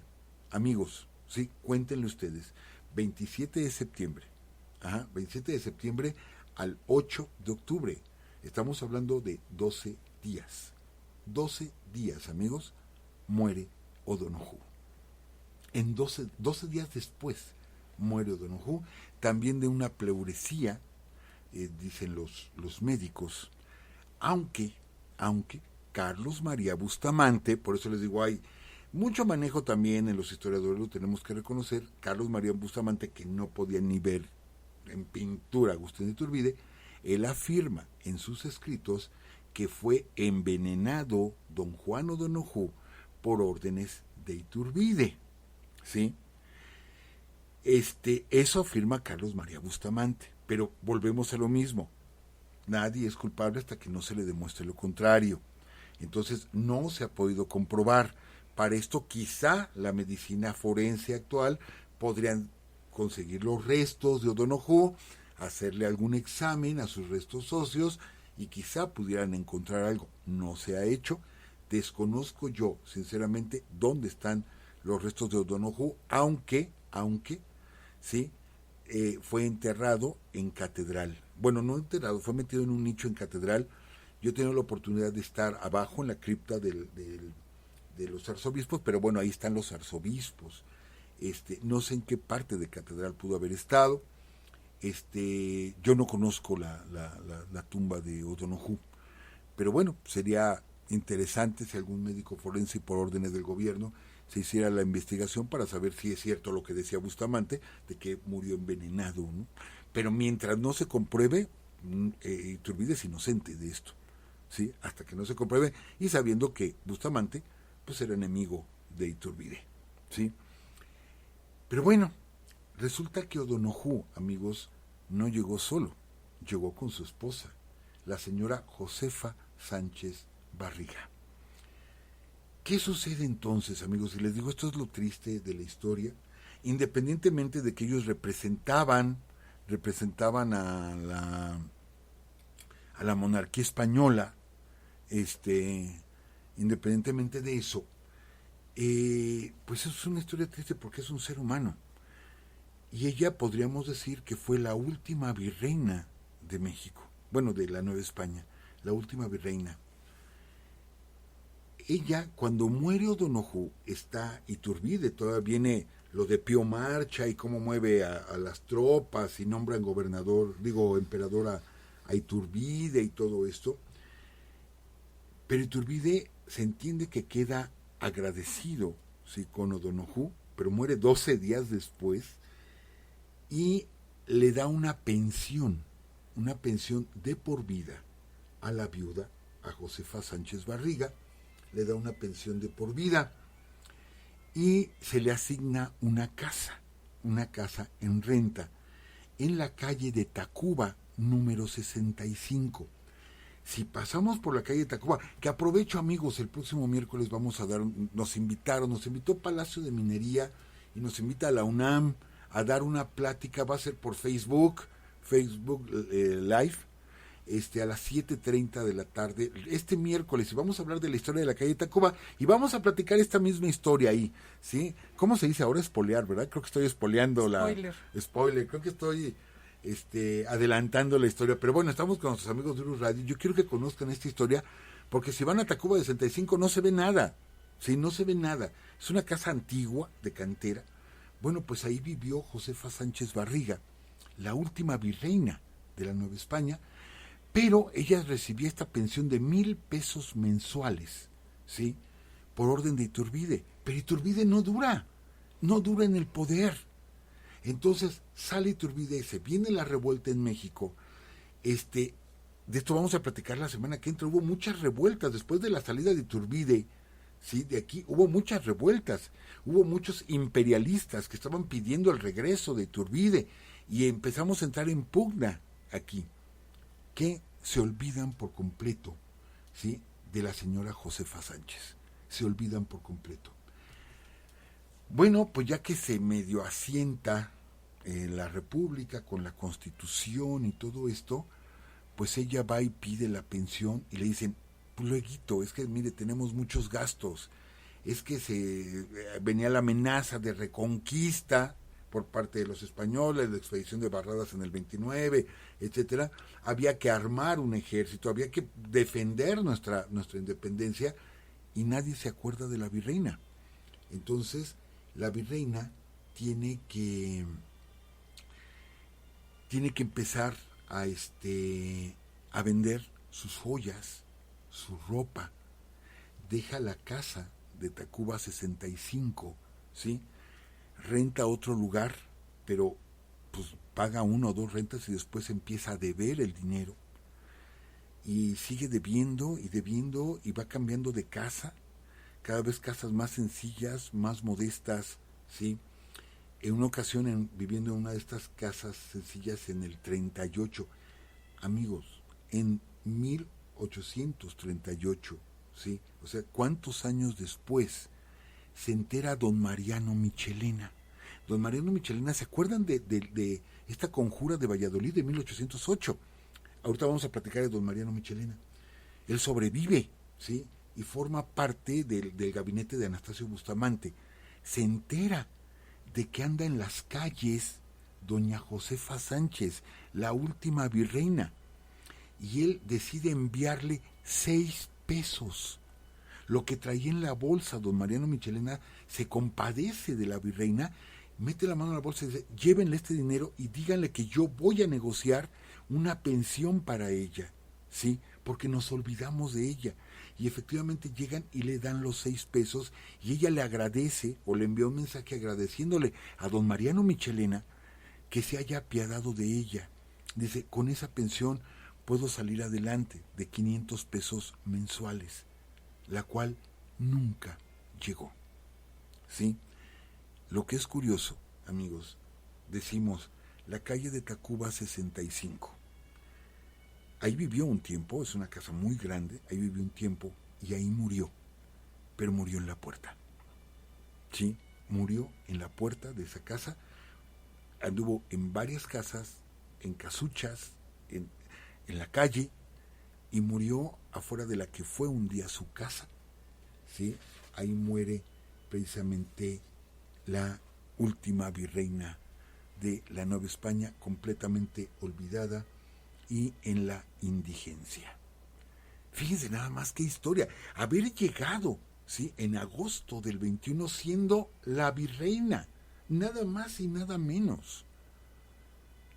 amigos, sí, cuéntenle ustedes, 27 de septiembre, 27 de septiembre al 8 de octubre, estamos hablando de 12 días, 12 días, amigos, muere O'Donojú. En 12 días después muere O'Donojú, también de una pleuresía, dicen los médicos, aunque Carlos María Bustamante, por eso les digo, hay mucho manejo también en los historiadores, lo tenemos que reconocer, Carlos María Bustamante, que no podía ni ver en pintura a Agustín de Iturbide, él afirma en sus escritos que fue envenenado don Juan O'Donojú por órdenes de Iturbide, ¿sí? Eso afirma Carlos María Bustamante, pero volvemos a lo mismo. Nadie es culpable hasta que no se le demuestre lo contrario. Entonces no se ha podido comprobar. Para esto quizá la medicina forense actual podrían conseguir los restos de O'Donojú, hacerle algún examen a sus restos óseos y quizá pudieran encontrar algo. No se ha hecho. Desconozco yo, sinceramente, dónde están los restos de O'Donojú, aunque sí, fue enterrado en Catedral. Bueno, no enterrado, fue metido en un nicho en Catedral. Yo he tenido la oportunidad de estar abajo en la cripta de los arzobispos, pero bueno, ahí están los arzobispos. No sé en qué parte de Catedral pudo haber estado. Yo no conozco la tumba de O'Donojú, pero bueno, sería interesante si algún médico forense por órdenes del gobierno se hiciera la investigación para saber si es cierto lo que decía Bustamante, de que murió envenenado, ¿no? Pero mientras no se compruebe, Iturbide es inocente de esto, ¿sí? Hasta que no se compruebe, y sabiendo que Bustamante pues era enemigo de Iturbide, ¿sí? Pero bueno, resulta que O'Donoghue, amigos, no llegó solo, llegó con su esposa, la señora Josefa Sánchez Barriga. ¿Qué sucede entonces, amigos? Y les digo, esto es lo triste de la historia. Independientemente de que ellos representaban a la monarquía española, independientemente de eso, pues es una historia triste porque es un ser humano. Y ella podríamos decir que fue la última virreina de México, bueno, de la Nueva España, la última virreina. Ella, cuando muere O'Donoghue, está Iturbide, todavía viene lo de Pío Marcha y cómo mueve a las tropas y nombran emperador a Iturbide y todo esto. Pero Iturbide se entiende que queda agradecido, ¿sí?, con O'Donoghue, pero muere 12 días después y le da una pensión de por vida a la viuda, a Josefa Sánchez Barriga, le da una pensión de por vida y se le asigna una casa en renta en la calle de Tacuba, número 65. Si pasamos por la calle de Tacuba, que aprovecho, amigos, el próximo miércoles nos invitó Palacio de Minería y nos invita a la UNAM a dar una plática, va a ser por Facebook Live, a las 7:30 de la tarde, este miércoles, y vamos a hablar de la historia de la calle de Tacuba, y vamos a platicar esta misma historia ahí, ¿sí? ¿Cómo se dice ahora? Espolear, ¿verdad? Creo que estoy espoleando Spoiler, creo que estoy adelantando la historia, pero bueno, estamos con nuestros amigos de Urus Radio. Yo quiero que conozcan esta historia, porque si van a Tacuba de 65 no se ve nada, ¿sí? No se ve nada. Es una casa antigua, de cantera. Bueno, pues ahí vivió Josefa Sánchez Barriga, la última virreina de la Nueva España, pero ella recibía esta pensión de 1,000 pesos mensuales, ¿sí?, por orden de Iturbide. Pero Iturbide no dura en el poder. Entonces sale Iturbide, se viene la revuelta en México. De esto vamos a platicar la semana que entra. Hubo muchas revueltas después de la salida de Iturbide, ¿sí? De aquí hubo muchas revueltas, hubo muchos imperialistas que estaban pidiendo el regreso de Iturbide y empezamos a entrar en pugna aquí, que se olvidan por completo, ¿sí?, de la señora Josefa Sánchez. Se olvidan por completo. Bueno, pues ya que se medio asienta la República con la Constitución y todo esto, pues ella va y pide la pensión y le dicen, pues lueguito, es que mire, tenemos muchos gastos, es que venía la amenaza de reconquista por parte de los españoles, la expedición de Barradas en el 29, etcétera. Había que armar un ejército, había que defender nuestra independencia, y nadie se acuerda de la virreina. Entonces, la virreina tiene que empezar a vender sus joyas, su ropa. Deja la casa de Tacuba 65, ¿sí? Renta otro lugar, pero pues paga 1 o 2 rentas y después empieza a deber el dinero. Y sigue debiendo y va cambiando de casa, cada vez casas más sencillas, más modestas, ¿sí? En una ocasión, viviendo en una de estas casas sencillas en el 38, amigos, en 1838, ¿sí? O sea, ¿cuántos años después se entera don Mariano Michelena? Don Mariano Michelena, ¿se acuerdan de esta conjura de Valladolid de 1808? Ahorita vamos a platicar de don Mariano Michelena. Él sobrevive, ¿sí?, y forma parte del gabinete de Anastasio Bustamante. Se entera de que anda en las calles doña Josefa Sánchez, la última virreina, y él decide enviarle 6 pesos. Lo que traía en la bolsa don Mariano Michelena, se compadece de la virreina, mete la mano en la bolsa y dice, llévenle este dinero y díganle que yo voy a negociar una pensión para ella, ¿sí?, porque nos olvidamos de ella. Y efectivamente llegan y le dan los 6 pesos y ella le agradece o le envió un mensaje agradeciéndole a don Mariano Michelena que se haya apiadado de ella. Dice, con esa pensión puedo salir adelante de 500 pesos mensuales, la cual nunca llegó. ¿Sí? Lo que es curioso, amigos, decimos, la calle de Tacuba 65. Ahí vivió un tiempo, es una casa muy grande, ahí vivió un tiempo y ahí murió, pero murió en la puerta. Sí, murió en la puerta de esa casa, anduvo en varias casas, en casuchas, en la calle, y murió afuera de la que fue un día su casa. ¿Sí? Ahí muere precisamente la última virreina de la Nueva España, completamente olvidada y en la indigencia. Fíjense nada más qué historia, haber llegado, ¿sí?, en agosto del 21 siendo la virreina, nada más y nada menos.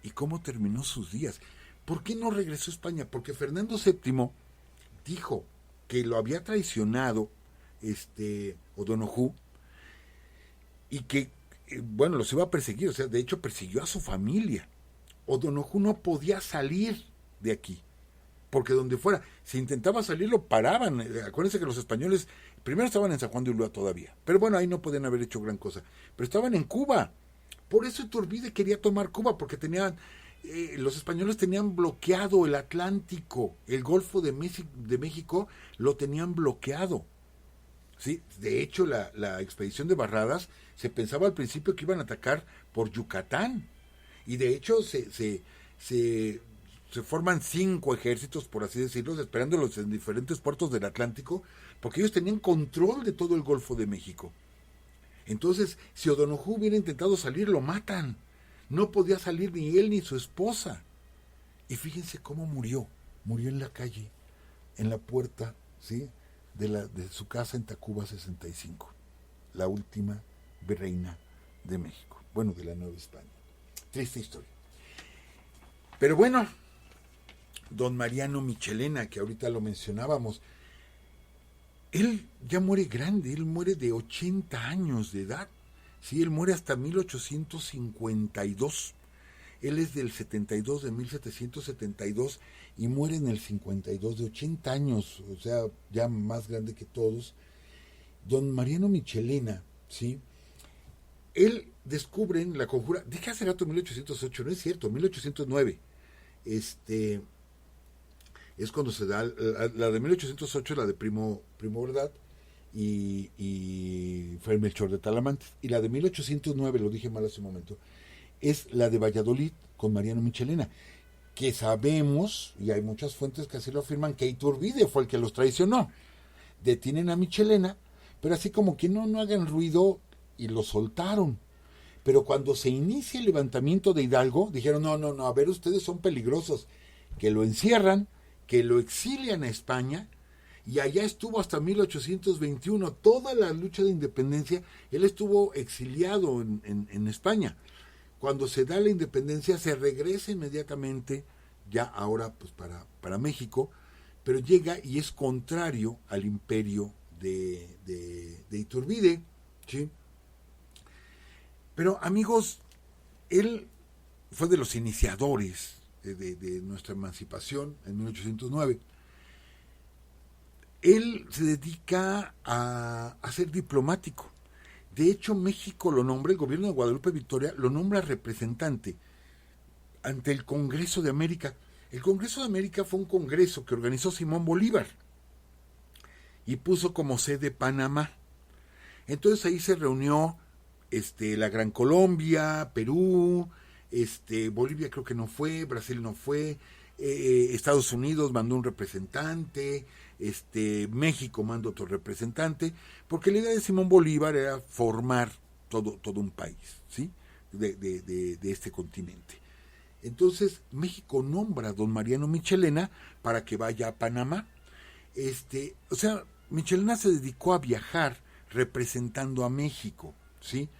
¿Y cómo terminó sus días? ¿Por qué no regresó a España? Porque Fernando VII dijo que lo había traicionado O'Donoghue y que, bueno, los iba a perseguir, o sea, de hecho persiguió a su familia. O'Donoghue no podía salir de aquí, porque donde fuera, si intentaba salir lo paraban. Acuérdense que los españoles primero estaban en San Juan de Ulúa todavía, pero bueno, ahí no podían haber hecho gran cosa, pero estaban en Cuba. Por eso Iturbide quería tomar Cuba, porque los españoles tenían bloqueado el Atlántico, el Golfo de México lo tenían bloqueado. ¿Sí? De hecho, la expedición de Barradas se pensaba al principio que iban a atacar por Yucatán, y de hecho se forman 5 ejércitos, por así decirlo, esperándolos en diferentes puertos del Atlántico, porque ellos tenían control de todo el Golfo de México. Entonces, si O'Donoghue hubiera intentado salir, lo matan. No podía salir ni él ni su esposa. Y fíjense cómo murió. Murió en la calle, en la puerta, ¿sí?, de su casa en Tacuba 65. La última virreina de México. Bueno, de la Nueva España. Triste historia. Pero bueno, don Mariano Michelena, que ahorita lo mencionábamos, él ya muere grande, él muere de 80 años de edad. Sí, él muere hasta 1852. Él es del 72, de 1772, y muere en el 52, de 80 años, o sea, ya más grande que todos. Don Mariano Michelena, ¿sí? Él descubre en la conjura, dije hace rato 1808, no es cierto, 1809. Es cuando se da la de 1808, la de Primo Verdad y Fray Melchor de Talamantes, y la de 1809, lo dije mal hace un momento, es la de Valladolid con Mariano Michelena, que sabemos, y hay muchas fuentes que así lo afirman, que Iturbide fue el que los traicionó. Detienen a Michelena, pero así como que no hagan ruido, y lo soltaron. Pero cuando se inicia el levantamiento de Hidalgo, dijeron, no, a ver, ustedes son peligrosos, que lo encierran, que lo exilian a España, y allá estuvo hasta 1821, toda la lucha de independencia, él estuvo exiliado en España. Cuando se da la independencia, se regresa inmediatamente, ya ahora pues para México, pero llega y es contrario al imperio de Iturbide, ¿sí? Pero amigos, él fue de los iniciadores de nuestra emancipación en 1809. Él se dedica a ser diplomático. De hecho, México lo nombra, el gobierno de Guadalupe Victoria lo nombra representante ante el Congreso de América. El Congreso de América fue un congreso que organizó Simón Bolívar y puso como sede Panamá. Entonces ahí se reunió la Gran Colombia, Perú, Bolivia creo que no fue, Brasil no fue, Estados Unidos mandó un representante, México mandó otro representante, porque la idea de Simón Bolívar era formar todo un país, ¿sí?, de este continente. Entonces México nombra a don Mariano Michelena para que vaya a Panamá. O sea, Michelena se dedicó a viajar representando a México, ¿sí?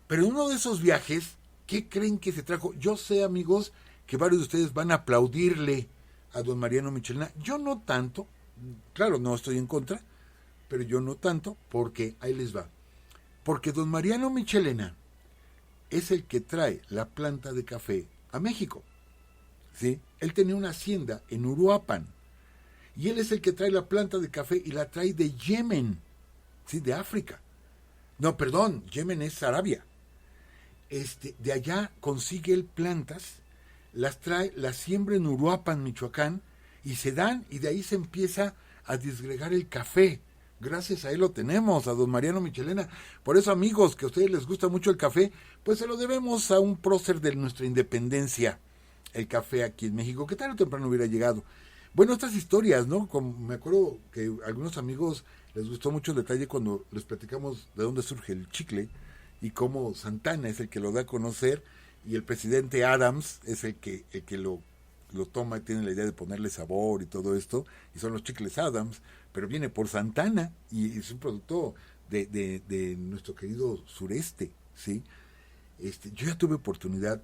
Pero en uno de esos viajes, ¿qué creen que se trajo? Yo sé, amigos, que varios de ustedes van a aplaudirle a don Mariano Michelena. Yo no tanto, claro, no estoy en contra, pero yo no tanto, porque ahí les va. Porque don Mariano Michelena es el que trae la planta de café a México, ¿sí? Él tenía una hacienda en Uruapan, y él es el que trae la planta de café y la trae de Yemen, ¿sí? De África. No, perdón, Yemen es Arabia. De allá consigue él plantas, las trae, las siembra en Uruapan, Michoacán, y se dan, y de ahí se empieza a disgregar el café. Gracias a él lo tenemos, a don Mariano Michelena. Por eso, amigos, que a ustedes les gusta mucho el café, pues se lo debemos a un prócer de nuestra independencia, el café aquí en México, que tarde o temprano hubiera llegado. Bueno, estas historias, ¿no? Como me acuerdo que a algunos amigos les gustó mucho el detalle cuando les platicamos de dónde surge el chicle y cómo Santana es el que lo da a conocer y el presidente Adams es el que lo toma y tiene la idea de ponerle sabor y todo esto, y son los chicles Adams, pero viene por Santana y es un producto de nuestro querido sureste, ¿sí? Yo ya tuve oportunidad,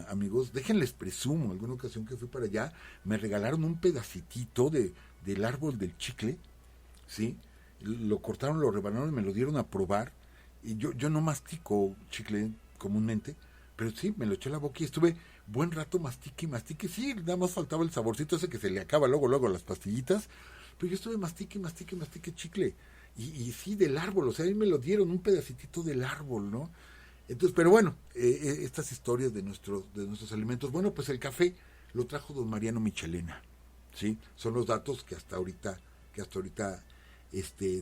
amigos, déjenles presumo, alguna ocasión que fui para allá, me regalaron un pedacitito del árbol del chicle, ¿sí? Lo cortaron, lo rebanaron y me lo dieron a probar, y yo no mastico chicle comúnmente, pero sí, me lo eché a la boca y estuve buen rato mastique, sí, nada más faltaba el saborcito ese que se le acaba luego a las pastillitas, pero yo estuve mastique chicle, y sí, del árbol, o sea, a mí me lo dieron un pedacitito del árbol, ¿no? Entonces, pero bueno, estas historias de nuestros alimentos, bueno, pues el café lo trajo don Mariano Michelena, ¿sí? Son los datos que hasta ahorita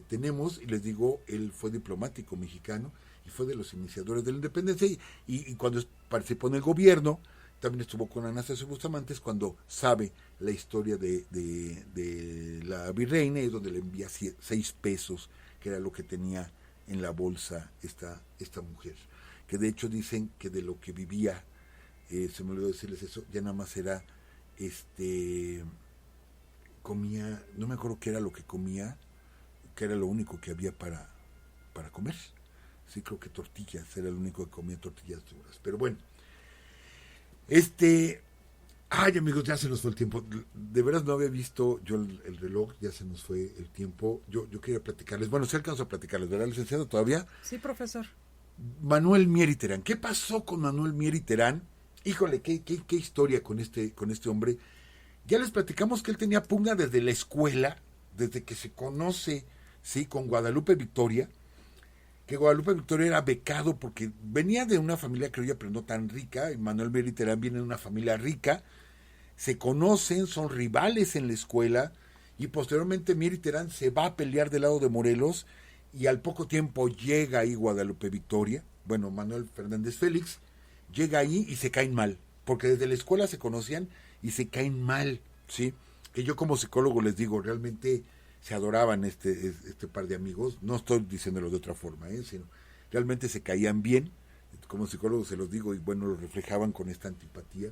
tenemos, y les digo, él fue diplomático mexicano y fue de los iniciadores de la independencia, y cuando participó en el gobierno, también estuvo con Anastasio Bustamante, cuando sabe la historia de la virreina, y donde le envía 6 pesos, que era lo que tenía en la bolsa esta mujer, que de hecho dicen que de lo que vivía, se me olvidó decirles eso, ya nada más era, comía, no me acuerdo qué era lo que comía, que era lo único que había para comer. Sí, creo que tortillas, era el único que comía tortillas duras. Pero bueno, ay, amigos, ya se nos fue el tiempo. De veras no había visto yo el reloj, ya se nos fue el tiempo. Yo quería platicarles, bueno, sí alcanzo a platicarles, ¿verdad, licenciado, todavía? Sí, profesor. Manuel Mier y Terán. ¿Qué pasó con Manuel Mier y Terán? Híjole, qué historia con este hombre. Ya les platicamos que él tenía pugna desde la escuela, desde que se conoce, sí, con Guadalupe Victoria, que Guadalupe Victoria era becado porque venía de una familia criolla, pero no tan rica, y Manuel Mier y Terán viene de una familia rica, se conocen, son rivales en la escuela, y posteriormente Mier y Terán se va a pelear del lado de Morelos, y al poco tiempo llega ahí Guadalupe Victoria, bueno, Manuel Fernández Félix, llega ahí y se caen mal, porque desde la escuela se conocían y se caen mal, ¿sí? Que yo como psicólogo les digo, realmente se adoraban este par de amigos, no estoy diciéndolo de otra forma, sino realmente se caían bien, como psicólogo se los digo, y bueno, lo reflejaban con esta antipatía.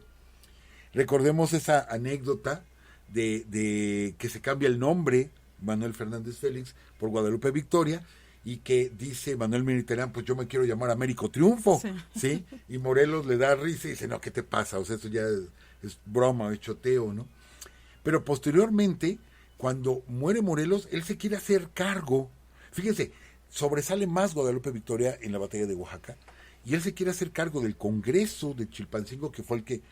Recordemos esa anécdota de que se cambia el nombre, Manuel Fernández Félix, por Guadalupe Victoria, y que dice Manuel Mier y Terán, pues yo me quiero llamar Américo Triunfo, ¿sí? Y Morelos le da risa y dice, no, ¿qué te pasa? O sea, eso ya es broma, es choteo, ¿no? Pero posteriormente, cuando muere Morelos, él se quiere hacer cargo. Fíjense, sobresale más Guadalupe Victoria en la batalla de Oaxaca, y él se quiere hacer cargo del Congreso de Chilpancingo, que fue el que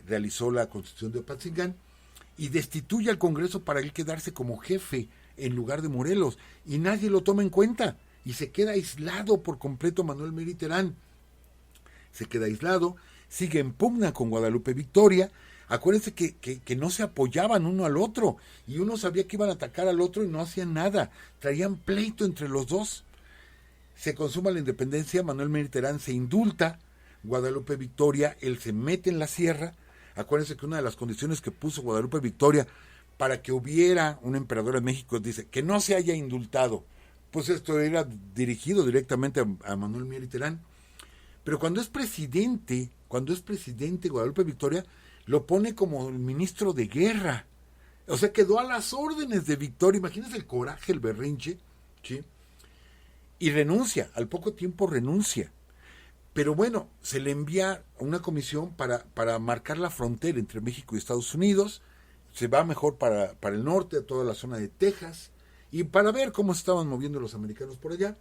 realizó la Constitución de Apatzingán, y destituye al Congreso para él quedarse como jefe en lugar de Morelos, y nadie lo toma en cuenta, y se queda aislado por completo Manuel Mier y Terán. Se queda aislado, sigue en pugna con Guadalupe Victoria. Acuérdense que no se apoyaban uno al otro, y uno sabía que iban a atacar al otro y no hacían nada, traían pleito entre los dos. Se consuma la independencia, Manuel Mier y Terán se indulta, Guadalupe Victoria, él se mete en la sierra. Acuérdense que una de las condiciones que puso Guadalupe Victoria para que hubiera un emperador en México, dice, que no se haya indultado. Pues esto era dirigido directamente a Manuel Mier y Terán. Pero cuando es presidente Guadalupe Victoria, lo pone como el ministro de guerra. O sea, quedó a las órdenes de Victoria. Imagínense el coraje, el berrinche, ¿sí? Y renuncia, al poco tiempo renuncia. Pero bueno, se le envía una comisión para marcar la frontera entre México y Estados Unidos. se va mejor para el norte, a toda la zona de Texas, y para ver cómo se estaban moviendo los americanos por allá.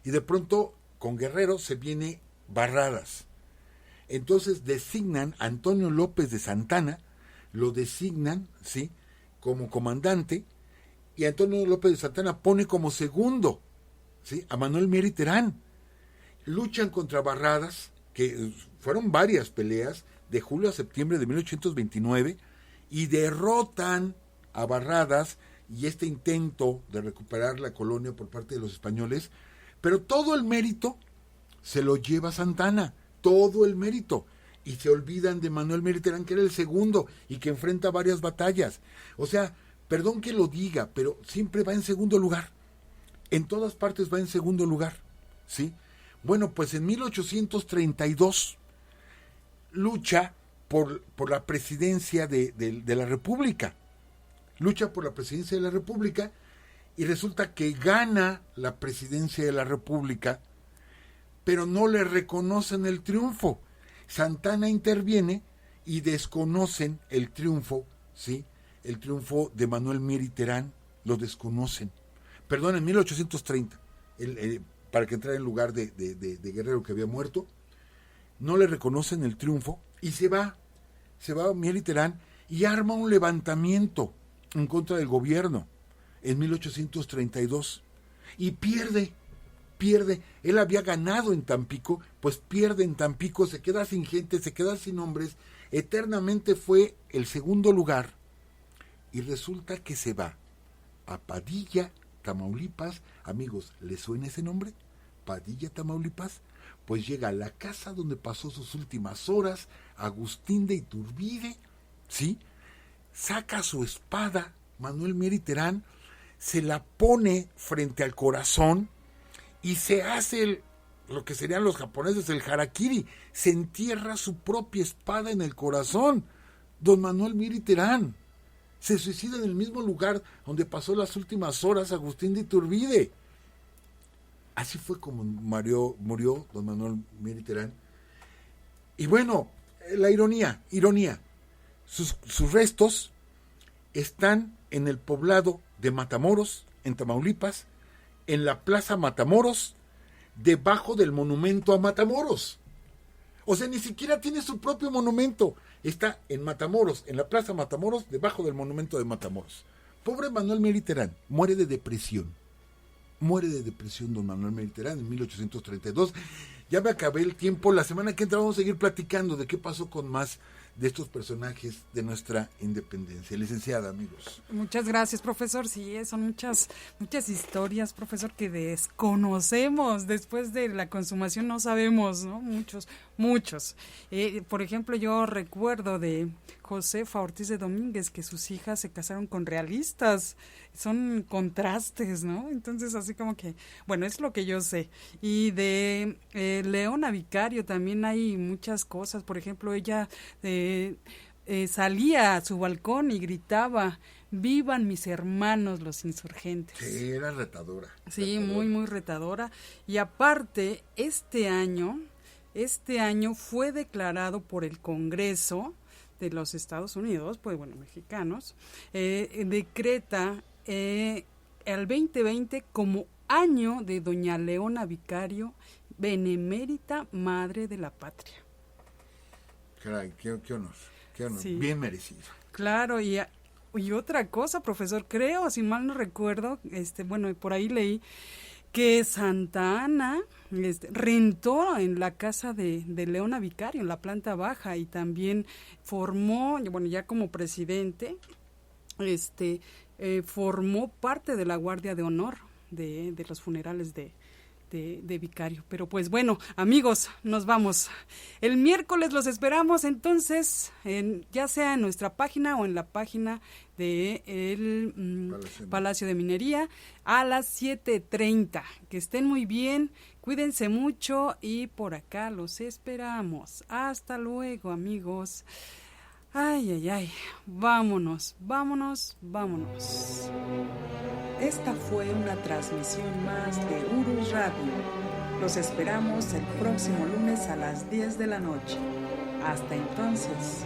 Y de pronto, con Guerrero se viene Barradas. Entonces designan a Antonio López de Santana, lo designan, ¿sí?, como comandante, y Antonio López de Santana pone como segundo, ¿sí?, a Manuel Mier y Terán. Luchan contra Barradas, que fueron varias peleas, de julio a septiembre de 1829, y derrotan a Barradas y este intento de recuperar la colonia por parte de los españoles, pero todo el mérito se lo lleva Santana, todo el mérito, y se olvidan de Manuel Mier y Terán, que era el segundo y que enfrenta varias batallas. O sea, perdón que lo diga, pero siempre va en segundo lugar, en todas partes va en segundo lugar, ¿sí? Bueno, pues en 1832 lucha por la presidencia de la República. Lucha por la presidencia de la República y resulta que gana la presidencia de la República, pero no le reconocen el triunfo. Santana interviene y desconocen el triunfo, ¿sí?, el triunfo de Manuel Mier y Terán, lo desconocen. Perdón, en 1830, para que entrara en lugar de Guerrero, que había muerto, no le reconocen el triunfo y se va Mier y Terán y arma un levantamiento en contra del gobierno en 1832 y pierde. Él había ganado en Tampico, pues pierde en Tampico, se queda sin gente, se queda sin hombres, eternamente fue el segundo lugar y resulta que se va a Padilla, Tamaulipas. Amigos, ¿les suena ese nombre? Padilla, Tamaulipas. Pues llega a la casa donde pasó sus últimas horas, Agustín de Iturbide, ¿sí? Saca su espada, Manuel Mier y Terán, se la pone frente al corazón y se hace lo que serían los japoneses el harakiri, se entierra su propia espada en el corazón. Don Manuel Mier y Terán se suicida en el mismo lugar donde pasó las últimas horas Agustín de Iturbide. Así fue como murió don Manuel Mier y Terán. Y bueno, la ironía, sus restos están en el poblado de Matamoros, en Tamaulipas, en la Plaza Matamoros, debajo del monumento a Matamoros. O sea, ni siquiera tiene su propio monumento. Está en Matamoros, en la Plaza Matamoros, debajo del monumento de Matamoros. Pobre Manuel Mier y Terán, muere de depresión don Manuel Mier y Terán en 1832. Ya me acabé el tiempo. La semana que entra vamos a seguir platicando de qué pasó con más de estos personajes de nuestra independencia. Licenciada, amigos. Muchas gracias, profesor. Sí, son muchas historias, profesor, que desconocemos. Después de la consumación no sabemos, ¿no? Muchos. Por ejemplo, yo recuerdo de Josefa Ortiz de Domínguez que sus hijas se casaron con realistas. Son contrastes, ¿no? Entonces, así como que, bueno, es lo que yo sé. Y de Leona Vicario también hay muchas cosas. Por ejemplo, ella salía a su balcón y gritaba: ¡vivan mis hermanos los insurgentes! Sí, era retadora. Sí, muy retadora. Y aparte, este año fue declarado por el Congreso de los Estados Unidos, pues bueno, mexicanos, decreta el 2020 como año de doña Leona Vicario, benemérita madre de la patria. Caray, qué honor, sí. Bien merecido. Claro, y otra cosa, profesor, creo, si mal no recuerdo, bueno, por ahí leí que Santa Ana rentó en la casa de Leona Vicario, en la planta baja, y también formó, bueno, ya como presidente, formó parte de la Guardia de Honor de los funerales de Vicario. Pero pues bueno, amigos, nos vamos. El miércoles los esperamos entonces, ya sea en nuestra página o en la página del Palacio de Minería a las 7:30. Que estén muy bien, cuídense mucho y por acá los esperamos. Hasta luego, amigos. Ay, vámonos. Esta fue una transmisión más de Urus Radio. Los esperamos el próximo lunes a las 10 de la noche. Hasta entonces.